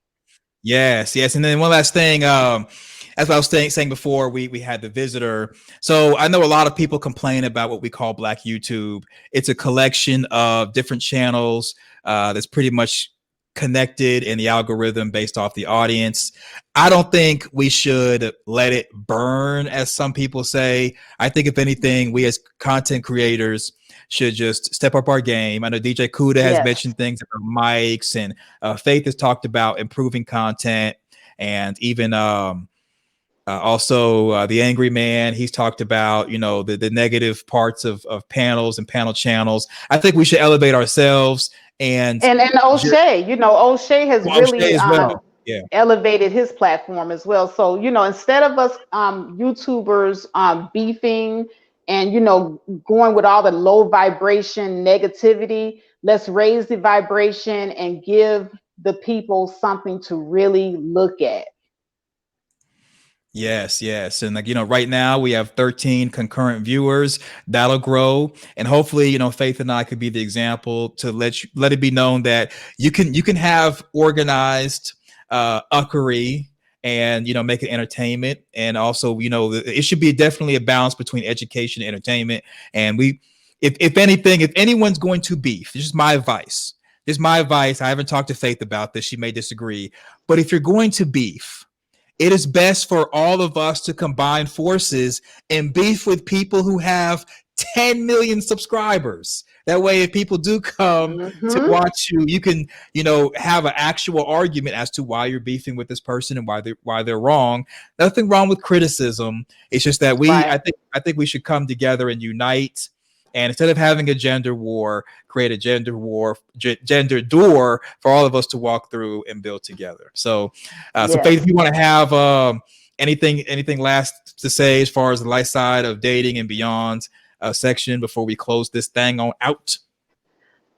Yes. And then one last thing, as I was saying before, we had the visitor. So I know a lot of people complain about what we call Black YouTube. It's a collection of different channels that's pretty much connected in the algorithm based off the audience. I don't think we should let it burn, as some people say. I think if anything, we as content creators should just step up our game. I know DJ Kuda has mentioned things about mics, and Faith has talked about improving content, and even also the Angry Man, he's talked about, you know, the negative parts of panels and panel channels. I think we should elevate ourselves. And O'Shea, you know, O'Shea has really elevated his platform as well. So, you know, instead of us YouTubers beefing and, you know, going with all the low vibration negativity, let's raise the vibration and give the people something to really look at. Yes. And like, you know, right now we have 13 concurrent viewers. That'll grow. And hopefully, you know, Faith and I could be the example to let it be known that you can have organized uckery and, you know, make it entertainment. And also, you know, it should be definitely a balance between education and entertainment. And if anything, if anyone's going to beef, this is my advice. I haven't talked to Faith about this. She may disagree. But if you're going to beef, it is best for all of us to combine forces and beef with people who have 10 million subscribers. That way, if people do come to watch you, you can, you know, have an actual argument as to why you're beefing with this person and why they're wrong. Nothing wrong with criticism. It's just that I think we should come together and unite. And instead of having a gender war, create a gender door for all of us to walk through and build together. So, so Faith, if you want to have anything last to say as far as the light side of dating and beyond, section before we close this thing on out?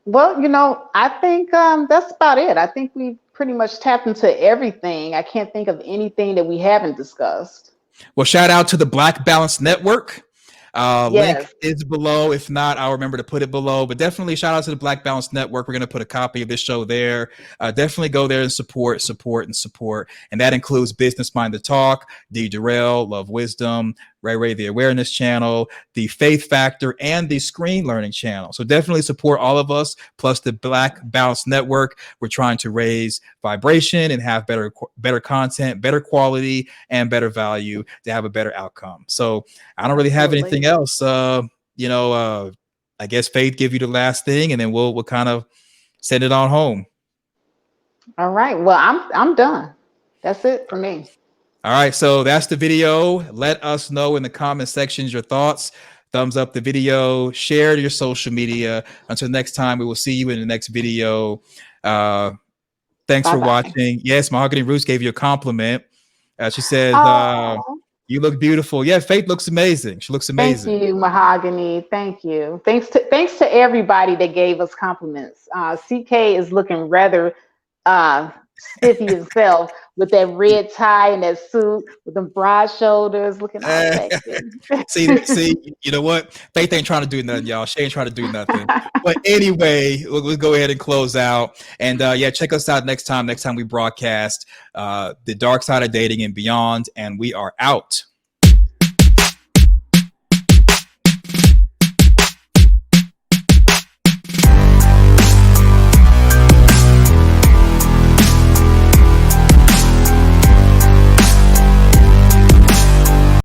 Well, I think that's about it. I think we pretty much tapped into everything. I can't think of anything that we haven't discussed. Well, shout out to the Black Balance Network. Link Yes. is below. If not, I'll remember to put it below. But definitely shout out to the Black Balance Network. We're going to put a copy of this show there. Definitely go there and support. And that includes Business Minded Talk, D. Durrell, Love Wisdom, Ray the Awareness Channel, the Faith Factor, and the Screen Learning Channel. So definitely support all of us, plus the Black Balance Network. We're trying to raise vibration and have better content, better quality, and better value to have a better outcome. So I don't really have anything else. I guess Faith, give you the last thing, and then we'll kind of send it on home. All right. Well, I'm done. That's it for me. All right, so that's the video. Let us know in the comment sections your thoughts. Thumbs up the video, share to your social media. Until next time, we will see you in the next video. Thanks for watching. Yes, Mahogany Roots gave you a compliment. She says, you look beautiful. Yeah, Faith looks amazing. She looks amazing. Thank you, Mahogany. Thank you. Thanks to everybody that gave us compliments. CK is looking rather stiffy himself with that red tie and that suit with them broad shoulders, looking all sexy. see, you know what? Faith ain't trying to do nothing, y'all. She ain't trying to do nothing. But anyway, we'll go ahead and close out. And check us out next time. Next time we broadcast The Dark Side of Dating and Beyond. And we are out.